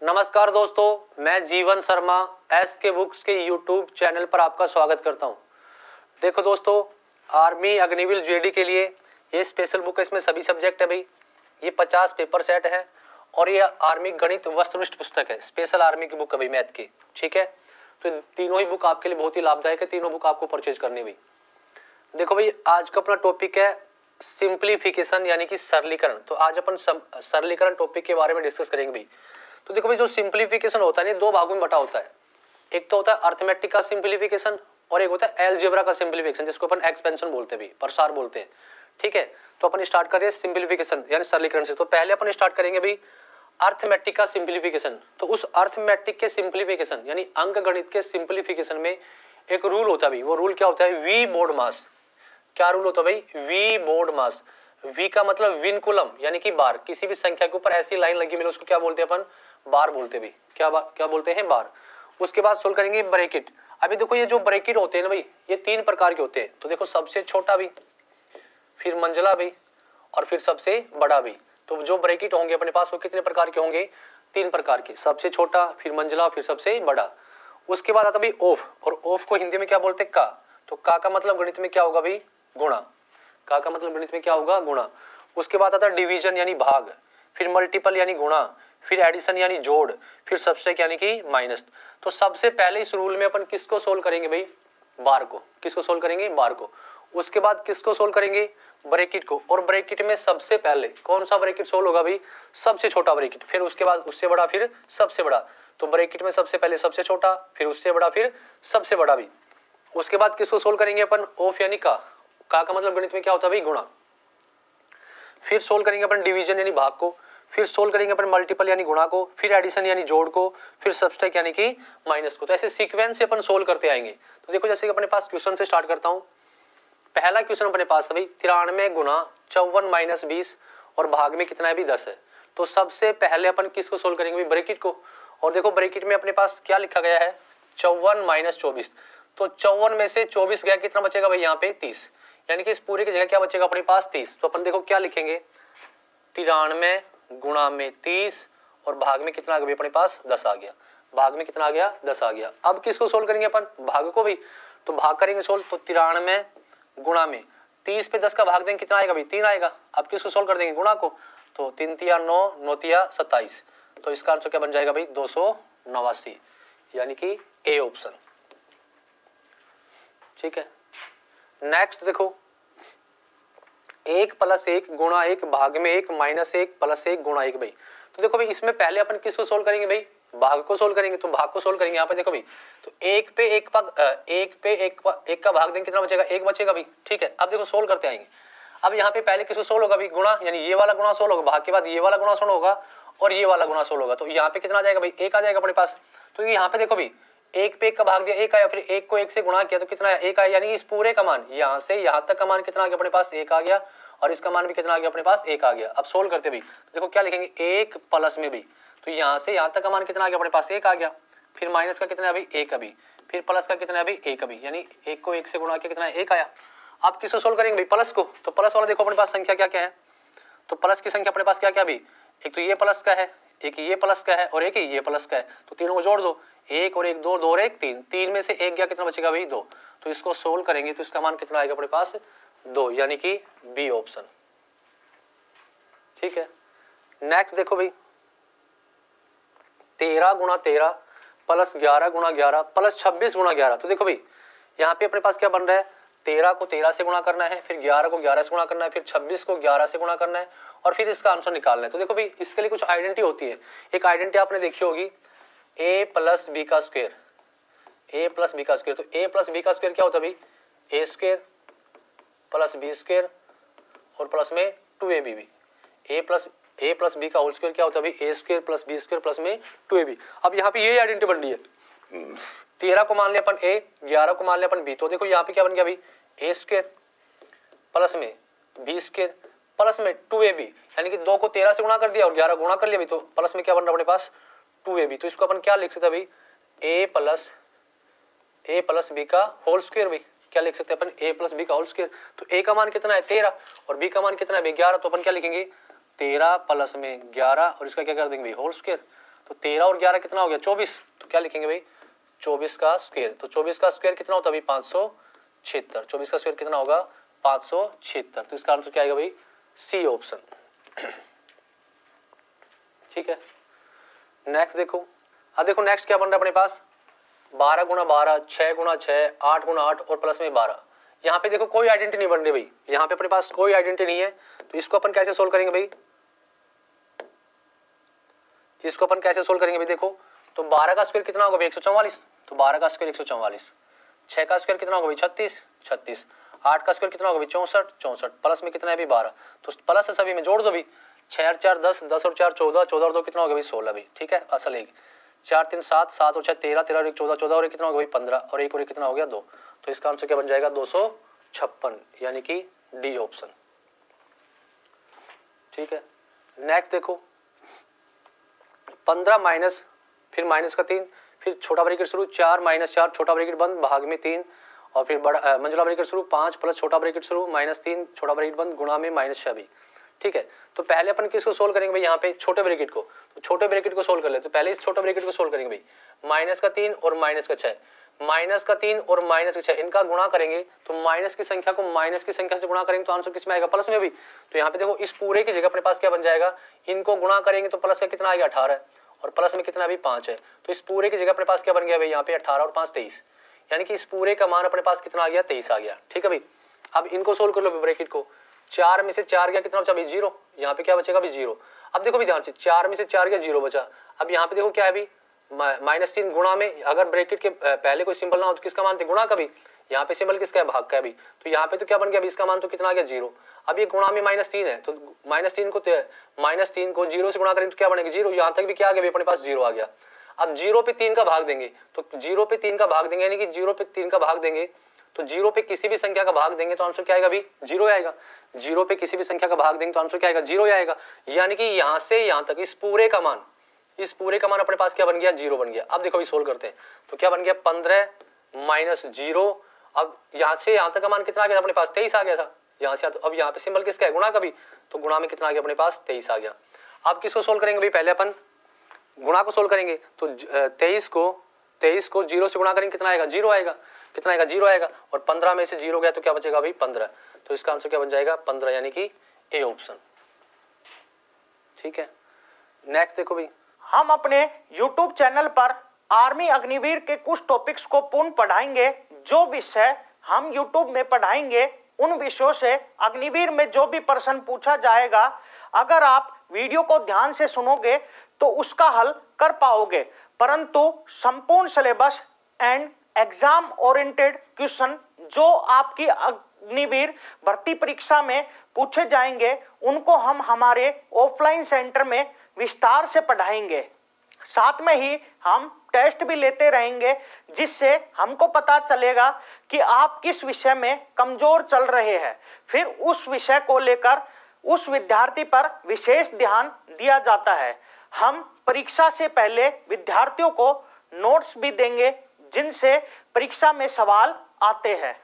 नमस्कार दोस्तों, मैं जीवन शर्मा एस के बुक्स के यूट्यूब चैनल पर आपका स्वागत करता हूं। देखो दोस्तों, आर्मी अग्निवीर जेडी के लिए ये स्पेशल बुक है। इसमें सभी सब्जेक्ट है भाई। ये 50 पेपर सेट है और ये आर्मी गणित वस्तुनिष्ठ पुस्तक है। स्पेशल आर्मी की बुक है भाई, मैथ की। ठीक है, तो तीनों ही बुक आपके लिए बहुत ही लाभदायक है। तीनों बुक आपको परचेज करनी है भाई। देखो भाई, आज का अपना टॉपिक है सिंप्लीफिकेशन यानी कि सरलीकरण। तो आज अपन सरलीकरण टॉपिक के बारे में डिस्कस करेंगे भाई। तो देखो भाई, जो सिंप्लीफिकेशन होता है ना, दो भागों में बटा होता है। एक तो होता है अर्थमेटिक का सिंप्लीफिकेशन और एक होता है एलजेब्रा का सिंप्लीफिकेशन, जिसको अपन एक्सपेंशन बोलते हैं, प्रसार बोलते हैं। ठीक है, तो अपन स्टार्ट करें सिंप्लीफिकेशन यानी सरलीकरण से। तो पहले अपन स्टार्ट करेंगे भाई अर्थमेटिक का सिंप्लीफिकेशन। तो उस अर्थमेटिक के सिंप्लीफिकेशन यानी अंक गणित के सिंप्लीफिकेशन में एक रूल होता है भाई। वो रूल क्या होता है? वी बोर्ड मास। क्या रूल होता है भाई? We board mass. वी का मतलब विनकुलम यानी कि बार। किसी भी संख्या के ऊपर ऐसी लाइन लगी मिले उसको क्या बोलते हैं अपन? बार बोलते भी। क्या बोलते हैं? बार। उसके बाद सोल्व करेंगे ब्रैकेट। अभी देखो, ये जो ब्रैकेट होते हैं ना भाई, ये तीन प्रकार के होते हैं। तो देखो, सबसे छोटा भी, फिर मंझला भी, और फिर सबसे बड़ा भी। तो जो ब्रैकेट होंगे अपने पास वो कितने प्रकार के होंगे? तीन प्रकार के। सबसे छोटा, फिर मंझला, फिर सबसे बड़ा। उसके बाद आता भाई ऑफ, और ऑफ को हिंदी में क्या बोलते हैं? का। तो का मतलब गणित में क्या होगा भाई? गुणा। का मतलब गणित में क्या होगा? गुणा। उसके बाद आता डिवीजन यानी भाग, फिर मल्टीपल यानी गुणा, फिर एडिशन यानी जोड़, फिर सबट्रैक्ट यानी कि माइनस। तो सबसे पहले इस रूल में अपन किसको सोल्व करेंगे भाई? बार को। किसको सोल्व करेंगे? बार को। उसके बाद किसको सोल्व करेंगे? ब्रैकेट को। और ब्रैकेट में सबसे पहले कौन सा ब्रैकेट सोल्व होगा भाई? सबसे छोटा ब्रैकेट। फिर उसके बाद उससे बड़ा, फिर सबसे बड़ा। तो ब्रैकेट में सबसे पहले सबसे छोटा, फिर उससे बड़ा, फिर सबसे बड़ा भी। उसके बाद किसको सोल्व करेंगे अपन? ऑफ यानी का मतलब गणित में क्या होता है भाई? गुणा। फिर सोल्व करेंगे अपन डिवीजन यानी भाग को, फिर सोल्व करेंगे अपन मल्टीपल यानी गुणा को, फिर एडिशन यानी जोड़ को, फिर सबट्रैक्ट यानी कि माइनस को। तो ऐसे सीक्वेंस से अपन सोल्व करते आएंगे। तो देखो, जैसे कि अपने पास क्वेश्चन से स्टार्ट करता हूं। पहला क्वेश्चन अपने पास है भाई 93 गुना 54 माइनस 20 और भाग में कितना है भी? 10 है। तो सबसे पहले अपन किसको सोल्व करेंगे भाई? ब्रैकेट को। और देखो, ब्रैकेट में अपने पास क्या लिखा गया है? 54 माइनस 24। तो 54 में से 24 गया, कितना बचेगा भाई? यहाँ पे 30। यानी कि इस पूरे की जगह क्या बचेगा अपने पास? 30। तो अपन देखो क्या लिखेंगे? 93 गुणा में 30 और भाग में कितना आ गया अपने पास? 10 आ गया। भाग में कितना आ गया? 10 आ गया। अब किसको सोल्व करेंगे अपन? भाग को भी। तो भाग करेंगे सोल्व। तो 93 गुणा में 30 पे 10 का भाग देंगे, कितना आएगा भाई? 3 आएगा। अब किसको सोल्व कर देंगे? गुणा को। तो 3 तिया 9, 9 तिया 27। तो इसका आंसर क्या बन जाएगा भाई? 289, यानी कि ए ऑप्शन। ठीक है, नेक्स्ट देखो, 1 प्लस 1 गुणा 1 भाग में 1 माइनस 1 प्लस 1 गुणा 1 भाई। तो देखो भाई, इसमें पहले अपन किसको सोल्व करेंगे भाई? भाग को सोल्व करेंगे। तो भाग को सोल्व करेंगे यहाँ पे देखो भाई। तो 1 पे 1 का भाग देंगे, कितना बचेगा? 1 बचेगा भाई। ठीक है, अब देखो सोल्व करते आएंगे। अब यहाँ पे पहले किसको सोल्व होगा भाई? गुणा, यानी ये वाला गुणा सोल्व होगा। भाग के बाद ये वाला गुणा सोल्व होगा और ये वाला गुणा सोल्व होगा। तो यहाँ पे कितना आ जाएगा भाई? 1 आ जाएगा अपने पास। तो यहाँ पे देखो भाई, 1 पे 1 का भाग दिया, 1 आया, फिर 1 को 1 से गुणा किया तो कितना आया? 1 आया। यानी इस पूरे का मान यहाँ से यहाँ तक का मान कितना आ गया अपने पास? 1 आ गया। और इसका मान भी कितना आ गया अपने पास? 1 आ गया। अब सोल्व करते भी देखो क्या लिखेंगे? 1 प्लस में भी, तो यहाँ से यहाँ तक का मान कितना आ गया अपने पास? 1 आ गया। फिर माइनस का कितना है अभी? 1 अभी। फिर प्लस का कितना है अभी? 1 अभी। यानी 1 को 1 से गुणा किया, कितना है? 1 आया। अब किसको सोल्व करेंगे भाई? प्लस को। तो प्लस वाला देखो अपने पास संख्या क्या क्या है? तो प्लस की संख्या अपने पास क्या क्या अभी? एक तो ये प्लस का है, एक ये प्लस का है और एक ये प्लस का है। तो तीनों को जोड़ दो। 1 और 1 2, 2 और 1 3। 3 में से 1 गया, कितना बचेगा भाई? 2। तो इसको सोल्व करेंगे तो इसका मान कितना आएगा अपने पास? 2, यानी कि बी ऑप्शन। ठीक है, नेक्स्ट देखो भाई, 13 गुणा 13 प्लस 11 गुणा 11 प्लस 26 गुणा 11। तो देखो भाई, यहाँ पे अपने पास क्या बन रहा है? 13 को 13 से गुणा करना है, फिर 11 को 11 से गुणा करना है, फिर 26 को 11 से गुणा करना है और फिर इसका आंसर निकालना है। तो देखो भाई, इसके लिए कुछ आइडेंटिटी होती है। एक आइडेंटिटी आपने देखी होगी, a प्लस बी का स्क्वायर। ए प्लस बी का स्क्वायर। तो ए प्लस बी का स्क्वायर क्या होता है भाई? A square plus B square और प्लस में 2ab भी। ए प्लस बी का होल स्क्वायर क्या होता है भाई? A square plus B square plus में 2ab। अब यहाँ पे ये आइडेंटिटी बन रही है। 13 को मान लिया अपन ए, 11 को मान लिया अपन बी। तो देखो यहाँ पे क्या बन गया भाई? ए स्क्वायर प्लस में बी स्क्वायर प्लस में 2ab, यानी कि 2 को 13 से गुणा कर दिया और 11 गुणा कर लिया भी। तो प्लस में क्या बन रहा है अपने पास? 2ab। तो इसको अपन क्या लिख सकते हैं भाई? ए प्लस बी का होल स्क्वायर भाई। क्या लिख सकते हैं अपन? a प्लस बी का होल स्क्वायर। तो a का मान कितना है? 13 और b का मान कितना है? 11। तो अपन क्या लिखेंगे? 13 प्लस में 11 और इसका क्या कर देंगे भाई? Whole square. तो 13 और 11 कितना हो गया 24, तो क्या लिखेंगे भाई 24 का स्क्वायर। तो 24 का स्क्वायर कितना होता है भाई 576, 24 का स्क्वायर कितना होगा 576, तो इसका आंसर क्या आएगा भाई सी ऑप्शन। ठीक है, नेक्स्ट देखो। अब देखो नेक्स्ट क्या बन रहा है अपने पास 12 गुणा 12, 6 गुणा 6, 8 गुणा 8 और प्लस में 12। यहाँ पे देखो कोई आइडेंटिटी नहीं बन रही भाई, यहाँ पे अपने पास कोई आइडेंटिटी नहीं है, तो इसको अपन कैसे सोल्व करेंगे भाई, इसको अपन कैसे सोल्व करेंगे भाई देखो, तो 12 का स्क्वायर कितना होगा भाई 144, तो 12 का स्क्वायर 144, 6 का स्क्वायर कितना होगा भाई 36, 36, 8 का स्क्वायर कितना होगा भाई 64, 64, प्लस में कितना है भाई 12, तो प्लस है सभी में जोड़ दो भाई, 6 और 4 10, 10 और 4 14, 14 और 2 कितना होगा भाई 16 भाई। ठीक है, असल एक 4 3 7, 7 और 6 13, 13 और 1 14, 14 और 1 कितना होगा भाई 15 और 1 और 1 कितना हो गया 2, तो इसका आंसर क्या बन जाएगा 256, यानी कि डी ऑप्शन। ठीक है, नेक्स्ट देखो 15 माइनस फिर माइनस का 3, फिर छोटा ब्रैकेट शुरू 4 माइनस 4 छोटा ब्रैकेट बंद भाग में 3 और फिर बड़ा मंझला ब्रैकेट शुरू 5 प्लस छोटा ब्रैकेट शुरू माइनस 3 छोटा ब्रैकेट बंद गुणा में माइनस 6 भी। ठीक है, तो पहले अपन किसको सोल्व करेंगे भाई यहाँ पे छोटे ब्रैकेट को, तो छोटे ब्रैकेट को सोल्व कर ले, तो पहले इस छोटे ब्रैकेट को सोल्व करेंगे भाई माइनस का 3 और माइनस का 6, माइनस का 3 और माइनस का 6 इनका गुणा करेंगे तो माइनस की संख्या को माइनस की संख्या से गुणा करेंगे तो आंसर किस में आएगा प्लस में भी। तो यहाँ पे देखो इस पूरे की जगह अपने पास क्या बन जाएगा, इनको गुणा करेंगे तो प्लस का कितना आएगा 18 और प्लस में कितना भी 5 है, तो इस पूरे की जगह अपने पास क्या बन गया भाई यहाँ पे 18 और 5 23, यानी कि इस पूरे का मान अपने पास कितना आ गया 23 आ गया। ठीक है भाई, अब इनको सोल्व कर लो ब्रैकेट को, 4 में से 4 गया कितना बचा भाई 0, यहाँ पे क्या बचेगा भाई 0। अब देखो भी ध्यान से 4 में से 4 गया 0 बचा, अब यहाँ पे देखो क्या है भाई -3 गुणा में, अगर ब्रैकेट के पहले कोई सिंबल ना हो तो किसका मान थे गुणा का भी, यहाँ पे सिंबल किसका है भाग का भी, तो यहाँ पे तो क्या बन गया इसका मान तो कितना आ गया 0। अब ये गुणा में -3 है तो -3 को 0 से गुणा करेंगे तो क्या बनेगा 0, यहाँ तक भी क्या आ गया अपने पास 0 आ गया। अब 0 पे 3 का भाग देंगे तो 0 पे 3 का भाग देंगे, यानी कि 0 पे 3 का भाग देंगे तो 0 पे किसी भी संख्या का भाग देंगे तो आंसर क्या आएगा भाई 0 आएगा। 0 पे किसी भी संख्या का भाग देंगे तो आंसर क्या आएगा 0 आएगा, यानी कि यहाँ से यहाँ तक इस पूरे का मान अपने पास क्या बन गया 0 बन गया। अब देखो अभी सोल्व करते हैं तो क्या बन गया 15 माइनस 0, अब यहाँ से यहाँ तक का मान कितना आ गया अपने पास 23 आ गया था यहाँ से, तो अब यहाँ पे सिंबल किसका है गुणा का भी, तो गुणा में कितना आ गया अपने पास 23 आ गया। अब किसको सोल्व करेंगे भाई, पहले अपन गुणा को सोल्व करेंगे तो 23 को 0 से गुणा करेंगे कितना आएगा 0 आएगा, कितना आएगा 0 आएगा, और 15 में से 0 गया तो क्या बचेगा भाई 15, तो इसका आंसर क्या बन जाएगा 15, यानी कि ए ऑप्शन। ठीक है, नेक्स्ट देखो भाई, हम अपने YouTube चैनल पर आर्मी अग्निवीर के कुछ टॉपिक्स को पूर्ण पढ़ाएंगे। जो विषय हम YouTube में पढ़ाएंगे उन विषयों से अग्निवीर में जो भी प्रश्न पूछा जाएगा, अगर आप वीडियो को ध्यान से सुनोगे तो उसका हल कर पाओगे, परंतु संपूर्ण syllabus and exam oriented question जो आपकी अग्निवीर भर्ती परीक्षा में पूछे जाएंगे उनको हम हमारे ऑफलाइन सेंटर में विस्तार से पढ़ाएंगे। साथ में ही हम टेस्ट भी लेते रहेंगे जिससे हमको पता चलेगा कि आप किस विषय में कमजोर चल रहे हैं, फिर उस विषय को लेकर उस विद्यार्थी पर विशेष ध्यान दिया जाता है। हम परीक्षा से पहले विद्यार्थियों को नोट्स भी देंगे जिनसे परीक्षा में सवाल आते हैं।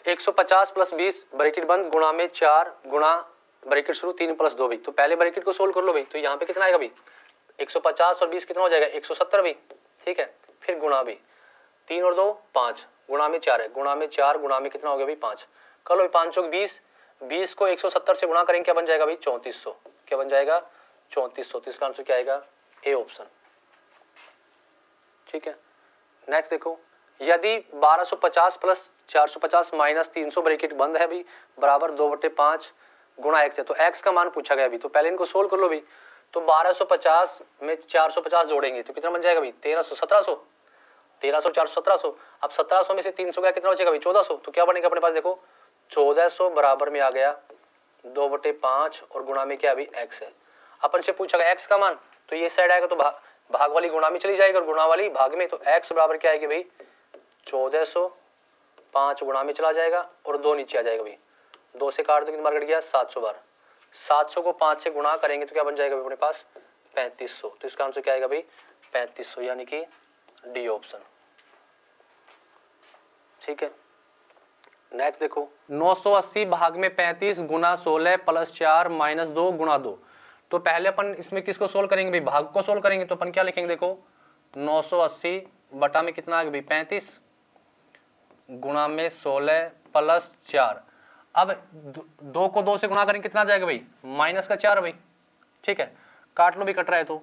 एक 150 प्लस 20 ब्रैकेट बंद गुणा में 4 गुणा ब्रैकेट शुरू 3 + 2 भाई, तो पहले ब्रैकेट को सोल्व कर लो भाई, तो यहाँ पे कितना आएगा भाई 150 और 20 कितना हो जाएगा 170 भाई, ठीक है। फिर गुणा भाई 3 और 2 5, गुणा में 4 है, गुणा में 4, गुणा में कितना हो गया भाई 5, कर लो 5 चौक 20, 20 को 170 से गुणा करेंगे क्या बन जाएगा भाई 3400, क्या बन जाएगा 3400, तो इसका आंसर क्या आएगा ए ऑप्शन, ठीक है। नेक्स्ट देखो, यदि 1250 प्लस 450 माइनस 300 ब्रैकेट बंद है भी बराबर 2/5 गुणा x है, तो x का मान पूछा गया अभी, तो पहले इनको सोल्व कर लो भाई, तो 1250 में 450 जोड़ेंगे तो कितना बन जाएगा भाई 1300 1700, 1300 400 1700, अब 1700 में से 300 गया कितना बचेगा भाई 1400, तो क्या बनेगा अपने पास देखो 1400 बराबर में आ गया 2/5 और गुणा में क्या अभी x है, अपन से पूछा गया x का मान, तो ये साइड आएगा तो भाग वाली गुणा में चली जाएगी और गुणा वाली भाग में, तो x बराबर क्या आएगी भाई 1400, 5 गुणा में चला जाएगा और 2 नीचे आ जाएगा भाई, 2 से काट दो कितनी बार कट गया 700 बार, 700 को 5 से गुणा करेंगे तो क्या बन जाएगा अपने पास 3500, तो इसका आंसर क्या आएगा भाई 3500 यानी कि डी ऑप्शन, ठीक है। नेक्स्ट देखो 980 भाग में 35 गुना 16 प्लस 4 माइनस 2 गुणा 2, तो पहले अपन इसमें किसको सोल्व करेंगे भाई भाग को सोल्व करेंगे, तो अपन क्या लिखेंगे देखो 980 बटा में कितना आ गया भाई 35 गुणा में 16 प्लस 4, अब 2 को 2 से गुणा करेंगे कितना जाएगा भाई माइनस का 4 भाई, ठीक है। काट लो भी कट रहा है तो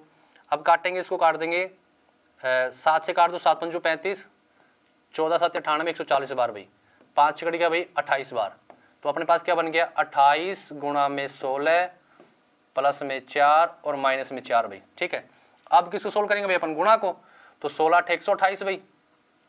अब काटेंगे, इसको काट देंगे 7 से काट दो 7 पंजू 35, 14 7 98 140 बार भाई, 5 कट गया भाई 28 बार, तो अपने पास क्या बन गया 28 गुणा में 16 प्लस में 4 और माइनस में 4 भाई, ठीक है। अब किसको सोल्व करेंगे भाई अपन गुणा को, तो 16 × 128 भाई,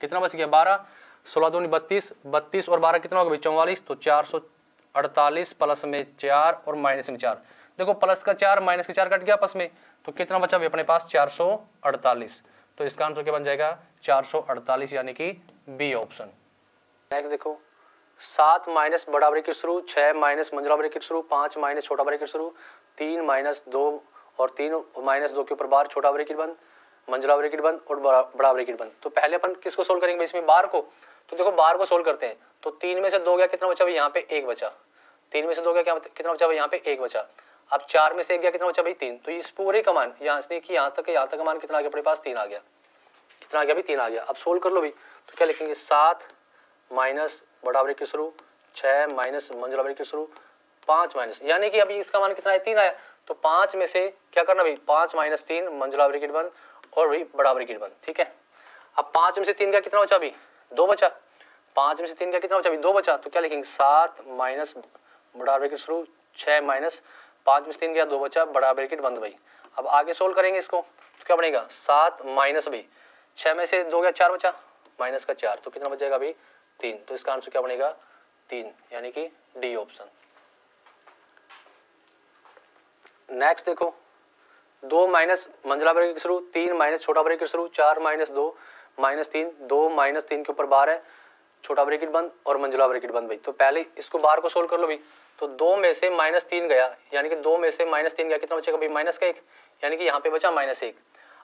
कितना बच गया 12, 16 दूनी 32, 32 और 12 कितना होगा भाई 44, तो 448 प्लस में 4 और माइनस में 4, देखो प्लस का 4 माइनस का 4 कट गया आपस में, तो कितना बचा भाई अपने पास 448, तो इसका आंसर क्या बन जाएगा 448 यानी कि बी ऑप्शन। नेक्स्ट देखो 7 माइनस बड़ा ब्रैकेट शुरू, 6 माइनस मंझला ब्रैकेट शुरू, 5 माइनस छोटा ब्रैकेट शुरू, 3 माइनस 2 और 3 माइनस 2 के ऊपर बार छोटा ब्रैकेट बंद, मंझला ब्रैकेट बंद और बड़ा ब्रैकेट बंद, तो पहले अपन किसको सोल्व करेंगे इसमें बार को, तो देखो बार को सोल्व करते हैं, तो 3 में से 2 गया कितना बचा भाई यहाँ पे 1 बचा, 3 में से 2 गया क्या कितना बचा भाई यहाँ पे 1 बचा, अब 4 में से 1 गया कितना बचा भाई 3, तो इस पूरे का मान यहाँ से कि यहाँ तक का मान कितना आ गया अपने पास 3 आ गया, कितना आ गया भाई 3 आ गया। अब सोल्व कर लो भाई, तो क्या लिखेंगे 7 माइनस बड़ा ब्रैकेट शुरू, 6 माइनस मंझला ब्रैकेट शुरू, 5 माइनस, यानी कि अभी इसका मान कितना है 3 आया, तो 5 में से क्या करना भाई 5 माइनस 3 मंझला ब्रैकेट बंद और भाई बड़ा ब्रैकेट बंद, ठीक है। अब 5 में से 3 का कितना बचा भाई 2 बचा, 5 में से 3 का कितना बचा भाई 2 बचा, तो क्या लिखेंगे 7 माइनस बड़ा ब्रैकेट शुरू, 6 माइनस 5 में से 3 गया 2 बचा बड़ा ब्रैकेट बंद भाई। अब आगे सोल्व करेंगे इसको, तो क्या बनेगा 7 माइनस भाई 6 में से 2 गया 4 बचा माइनस का 4, तो कितना बचेगा भाई 3, तो इसका आंसर क्या बनेगा 3 यानी कि डी ऑप्शन। नेक्स्ट देखो 2 माइनस मंझला ब्रैकेट शुरू, 3 माइनस छोटा ब्रैकेट शुरू, 4 माइनस 2 माइनस 3, 2 माइनस 3 के ऊपर बार है छोटा ब्रैकेट बंद और मंझला ब्रैकेट बंद भाई, तो पहले इसको बार को सोल्व कर लो भाई, तो 2 में से -3 गया यानी कि 2 में से -3 गया कितना बचेगा भाई माइनस का 1, यानी कि यहाँ पे बचा -1।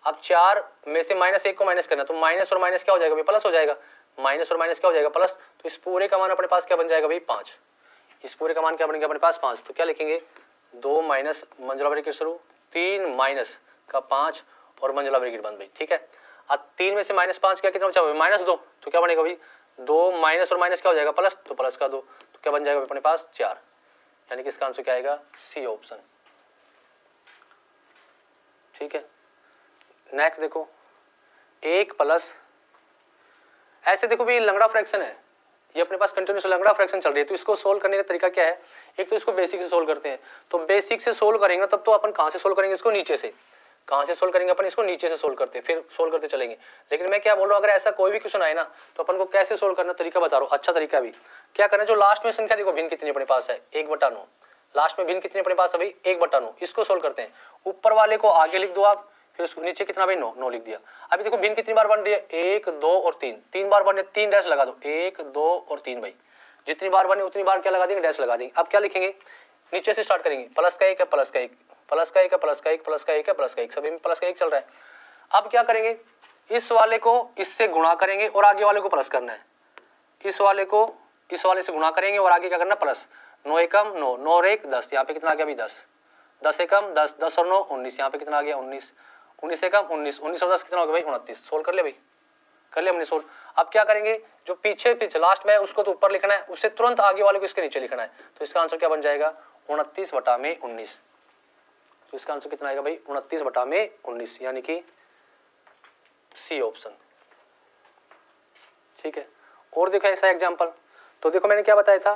अब 4 में से -1 को माइनस करना, तो माइनस और माइनस क्या हो जाएगा भाई प्लस हो जाएगा, माइनस और माइनस क्या हो जाएगा प्लस, तो इस पूरे का मान अपने पास क्या बन जाएगा भाई 5, इस पूरे का मान क्या बनेगा अपने पास 5, तो क्या लिखेंगे 2 माइनस मंझला ब्रैकेट शुरू, 3 माइनस का 5 और मंझला ब्रैकेट बंद भाई, ठीक है। अब 3 में से -5 क्या कितना बचा भाई -2, तो क्या बनेगा भाई 2 माइनस और माइनस क्या हो जाएगा प्लस, तो प्लस का 2, तो क्या बन जाएगा अपने पास 4, यानी कि इसका आंसर क्या आएगा सी ऑप्शन, ठीक है। नेक्स्ट देखो 1 प्लस, ऐसे देखो भाई लंगड़ा फ्रैक्शन है, ये अपने पास कंटिन्यूस लंगड़ा फ्रैक्शन चल रही है, तो इसको सोल्व करने का तरीका क्या है, एक तो इसको बेसिक से सोल्व करते हैं, तो बेसिक से सोल्व करेंगे तब तो अपन कहाँ से सोल्व करेंगे इसको नीचे से, कहाँ से सोल्व करेंगे अपन इसको नीचे से सोल्व करते हैं फिर सोल्व करते चलेंगे। लेकिन मैं क्या बोल रहा हूँ, अगर ऐसा कोई भी क्वेश्चन आए ना तो अपन को कैसे सोल्व करना तरीका बता रहा हूँ, अच्छा तरीका भी क्या करना है, जो लास्ट में संख्या देखो भिन्न कितनी अपने पास है 1/9, लास्ट में भिन्न कितनी अपने पास है भाई 1/9, इसको सोल्व करते हैं, ऊपर वाले को आगे लिख दो आप, फिर उसको नीचे कितना भाई 9 लिख दिया। अभी देखो भिन्न कितनी बार बन रही है 1 2 और 3, 3 बार बन रही है 3 डैश लगा दो 1 2 और 3 भाई, जितनी बार बने उतनी बार क्या लगा देंगे डैश लगा देंगे। अब क्या लिखेंगे नीचे से स्टार्ट करेंगे, प्लस का 1 है प्लस का 1 प्लस का 1 है प्लस का 1 प्लस का 1 है प्लस का 1, सभी में प्लस का 1 चल रहा है। अब क्या करेंगे इस वाले को इससे गुणा करेंगे और आगे वाले को प्लस करना है, इस वाले को इस वाले से गुणा करेंगे और आगे क्या करना प्लस, 9 एकम 9, 9 और 1 10, यहाँ पे कितना आ गया भाई 10, 10 एकम 10, 10 और 9 19, यहाँ पे कितना आ गया 19, 19 एकम 19, 19 और 10 कितना हो गया भाई 29। सोल्व कर ले भाई, कर लिया हमने सोल्व। अब क्या करेंगे, जो पीछे लास्ट में है उसको तो ऊपर लिखना है, उससे तुरंत आगे वाले को इसके नीचे लिखना है। तो इसका आंसर क्या बन जाएगा 29 बटा में 19। तो इसका आंसर कितना आएगा भाई 29 बटा में 19, यानी कि सी ऑप्शन। ठीक है, और देखो ऐसा एग्जाम्पल, तो देखो मैंने क्या बताया था,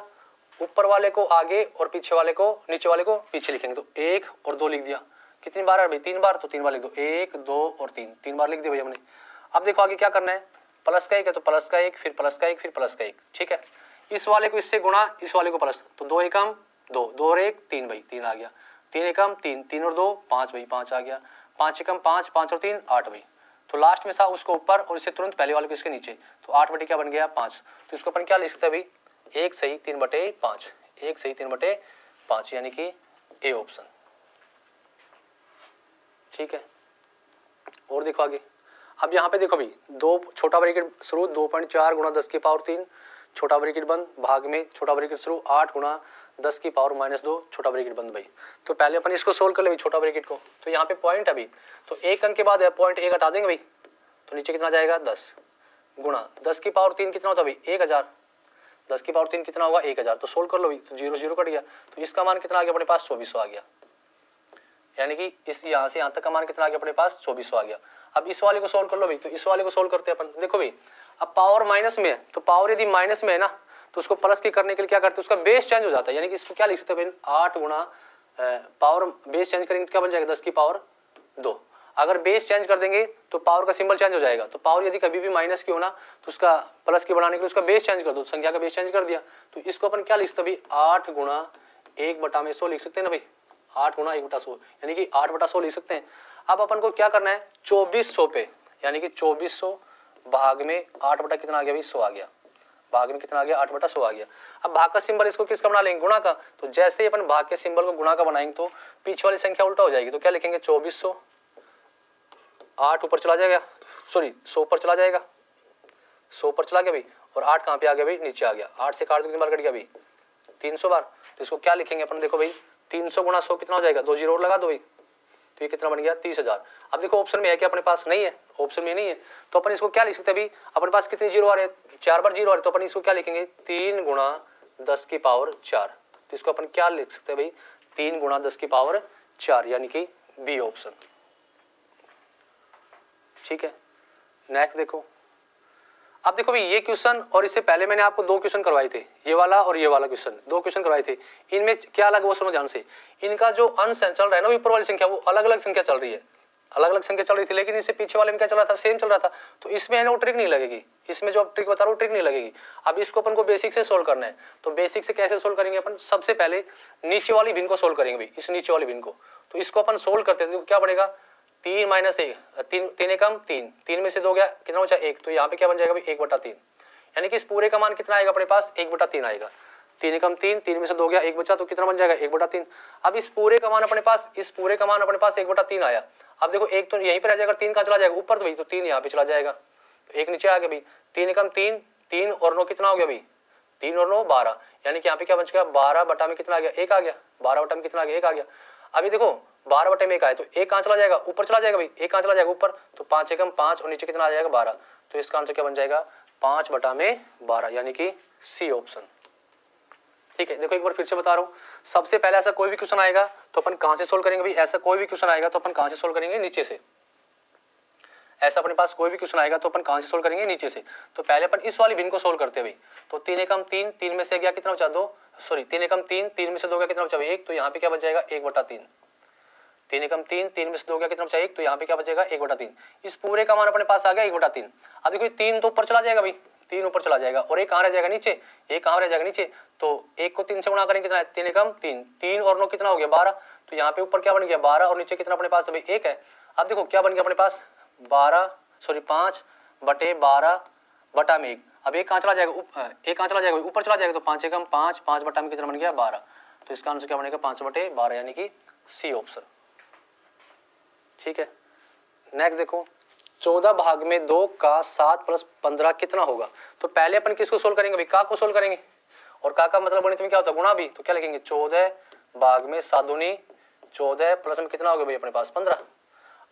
ऊपर वाले को आगे और पीछे वाले को, नीचे वाले को पीछे लिखेंगे। तो 1 और 2 लिख दिया, कितनी बार है भाई 3 बार, तो 3 बार लिख दो, 1 2 और 3, 3 बार लिख दिया भाई हमने। अब देखो आगे क्या करना है, प्लस का 1 है तो प्लस का 1, फिर प्लस का 1, फिर प्लस का 1। ठीक है, इस वाले को इससे गुणा, इस वाले को प्लस, तो 2 एकम 2, 2 और 1 3 भाई 3 आ गया, 3 एकम 3, 3 और 2 5 भाई 5 आ गया, 5 एकम 5, 5 और 3 8 भाई। तो लास्ट में था उसको ऊपर और इससे तुरंत पहले वाले को इसके नीचे, तो 8 बटे क्या बन गया 5। तो इसको अपन क्या लिख सकते हैं भाई 1 सही 3 बटे 5, 1 सही 3 बटे 5, यानी कि ए ऑप्शन। ठीक है, और देखो आगे, अब यहाँ पे देखो भाई 2 छोटा ब्रैकेट शुरू 2.4 गुणा 10 की पावर 3 छोटा ब्रैकेट बंद, भाग में छोटा ब्रैकेट शुरू 8 गुणा 10 की पावर -2 छोटा ब्रैकेट बंद भाई। तो पहले अपन इसको सोल्व कर ले भाई छोटा ब्रैकेट को। तो यहाँ पे पॉइंट अभी तो एक अंक के बाद है, पॉइंट 1 हटा देंगे भाई, तो नीचे कितना जाएगा 10 गुणा 10 की पावर 3 कितना होता है भाई 1000, 10 की पावर 3 कितना होगा 1000। तो सोल्व कर लो भाई, तो 0 0 कट गया, तो इसका मान कितना आ गया अपने पास 2400 आ गया, यानी कि इस यहाँ से यहाँ तक का मान कितना आ गया अपने पास 2400 आ गया। अब इस वाले को सोल्व कर लो भाई, तो इस वाले को सोल्व करते हैं अपन। देखो भाई अब पावर माइनस में है, तो पावर यदि माइनस में है ना, तो उसको प्लस की करने के लिए क्या करते हैं, उसका बेस चेंज हो जाता है, यानी कि इसको क्या लिख सकते हैं भाई 8 गुणा पावर बेस चेंज करेंगे तो क्या बन जाएगा 10 की पावर 2। अगर बेस चेंज कर देंगे तो पावर का सिंबल चेंज हो जाएगा। तो पावर यदि कभी भी माइनस की हो ना, तो उसका प्लस की बनाने के लिए उसका बेस चेंज कर दो, संख्या का बेस चेंज कर दिया। तो इसको अपन क्या लिख सकते हैं भाई 8 गुणा 1 बटा में 100 लिख सकते हैं ना भाई, 8 गुणा 1 बटा 100, यानी कि 8 बटा 100 लिख सकते हैं। अब अपन को क्या करना है 2400 पे, यानी कि 2400 भाग में 8 बटा कितना आ गया भाई 100 आ गया, भाग में कितना आ गया 8 बटा 100 आ गया। अब भाग का सिंबल इसको किसका बना लेंगे गुणा का, तो जैसे ही अपन भाग के सिंबल को गुणा का बनाएंगे तो पीछे वाली संख्या उल्टा हो जाएगी। तो क्या लिखेंगे 2400, 8 ऊपर चला जाएगा, सॉरी 100 ऊपर चला जाएगा, 100 ऊपर चला गया भाई, और 8 कहाँ पे आ गया भाई नीचे आ गया, 8 से काट दो कितनी बार कट गया भाई 300 बार। तो इसको क्या लिखेंगे अपन, देखो भाई 300 गुणा 100 कितना हो जाएगा, 2 जीरो और लगा दो भाई, तो ये कितना बन गया 30,000। अब देखो ऑप्शन में है कि अपने पास नहीं है, ऑप्शन में नहीं है, तो अपन इसको क्या लिख सकते हैं अभी, अपने पास कितने जीरो आ रहे हैं 4 बार जीरो आ रहे, तो अपन इसको क्या लिखेंगे 3 गुणा 10 की पावर 4। तो इसको अपन क्या लिख सकते हैं भाई 3 गुणा 10 की पावर 4, यानी कि बी ऑप्शन। ठीक है, नेक्स्ट देखो, अब देखो भाई ये क्वेश्चन और इससे पहले मैंने आपको 2 क्वेश्चन करवाए थे, ये वाला और ये वाला क्वेश्चन, 2 क्वेश्चन करवाए थे। इनमें क्या अलग वो सुनो ध्यान से, इनका जो अंश चल रहा है ना ऊपर वाली संख्या वो अलग अलग संख्या चल रही है, अलग अलग संख्या चल रही थी, लेकिन इससे पीछे वाले में क्या चल रहा था सेम चल रहा था। तो इसमें है ना वो ट्रिक नहीं लगेगी, इसमें जो ट्रिक बता रहा हूँ ट्रिक नहीं लगेगी। अब इसको अपन को बेसिक से सोल्व करना है, तो बेसिक से कैसे सोल्व करेंगे अपन, सबसे पहले नीचे वाली भिन्न को सोल्व करेंगे भाई, इस नीचे वाली भिन्न को। तो इसको अपन सोल्व करते थे तो क्या बनेगा 3 माइनस 1, 3 एकम 3, 3 में से 2 गया कितना बचा 1, तो यहाँ पे क्या बन जाएगा भाई 1 बटा 3, यानी कि इस पूरे का मान कितना आएगा अपने पास 1 बटा 3 आएगा। 3 एकम 3, 3 में से 2 गया 1 बचा, तो कितना बन जाएगा 1 बटा 3। अब इस पूरे का मान अपने पास, इस पूरे का मान अपने पास 1 बटा 3 आया। अब देखो 1 तो यहीं पे रह जाएगा, 3 कहाँ चला जाएगा ऊपर, तो भाई तो 3 यहाँ पे चला जाएगा, तो 1 नीचे आ गया भाई। 3 एकम 3, 3 और 9 कितना हो गया भाई 3 और 9 12, यानी कि यहाँ पे क्या बच गया 12 बटा में कितना आ गया 1 आ गया, 12 बटा में कितना आ गया 1 आ गया। अभी देखो 12 बटे में 1 आया, तो 1 कहाँ चला जाएगा ऊपर चला जाएगा भाई, 1 कहाँ चला जाएगा ऊपर, तो 5 एकम 5 और नीचे कितना आ जाएगा 12। तो इसका आंसर क्या बन जाएगा 5 बटा में 12, यानी कि सी ऑप्शन। ठीक है, देखो एक बार फिर से बता रहा हूँ, सबसे पहले ऐसा कोई भी क्वेश्चन आएगा तो अपन कहाँ से सोल्व करेंगे भाई, ऐसा कोई भी क्वेश्चन आएगा तो अपन कहाँ से सोल्व करेंगे नीचे से, ऐसा अपने पास कोई भी क्वेश्चन आएगा तो अपन कहाँ से सोल्व करेंगे नीचे से। तो पहले अपन इस वाली भिन्न को सोल्व करते हैं भाई, तो 3 एकम 3, 3 में से गया कितना बचा 2, सॉरी 3 एकम 3, 3 में से 2 गया कितना बचा 1, तो यहाँ पे क्या बच जाएगा 1 बटा 3। 3 एकम 3, 3 में से 2 गया कितना बचा 1, तो यहाँ पे क्या बचेगा 1 बटा 3। इस पूरे का मान अपने पास आ गया 1 बटा 3। अब देखो 3 तो ऊपर चला जाएगा भाई, 3 ऊपर चला जाएगा, और 1 कहाँ रह जाएगा नीचे, 1 कहाँ रह जाएगा नीचे, तो 1 को 3 से गुणा करेंगे कितना है 3 एकम 3, 3 और 9 कितना हो गया 12, तो यहाँ पे ऊपर क्या बन गया 12 और नीचे कितना अपने पास अभी 1 है। अब देखो क्या बन गया अपने पास 5 बटे 12 बटा में 1, अब 1 कहाँ चला जाएगा 1 कहाँ चला जाएगा ऊपर चला जाएगा, तो 5 एकम 5, 5 बटा में कितना बन गया 12। तो इसका आंसर क्या बनेगा 5 बटे 12, यानी कि सी ऑप्शन। ठीक है, नेक्स्ट देखो 14 भाग में 2 का 7 प्लस 15 कितना होगा। तो पहले अपन किसको सोल्व करेंगे भाई, का को सोल्व करेंगे, और का मतलब गणित में क्या होता है गुणा भी, तो क्या लिखेंगे 14 भाग में 7 दूनी 14 प्लस में कितना हो गया भाई अपने पास 15।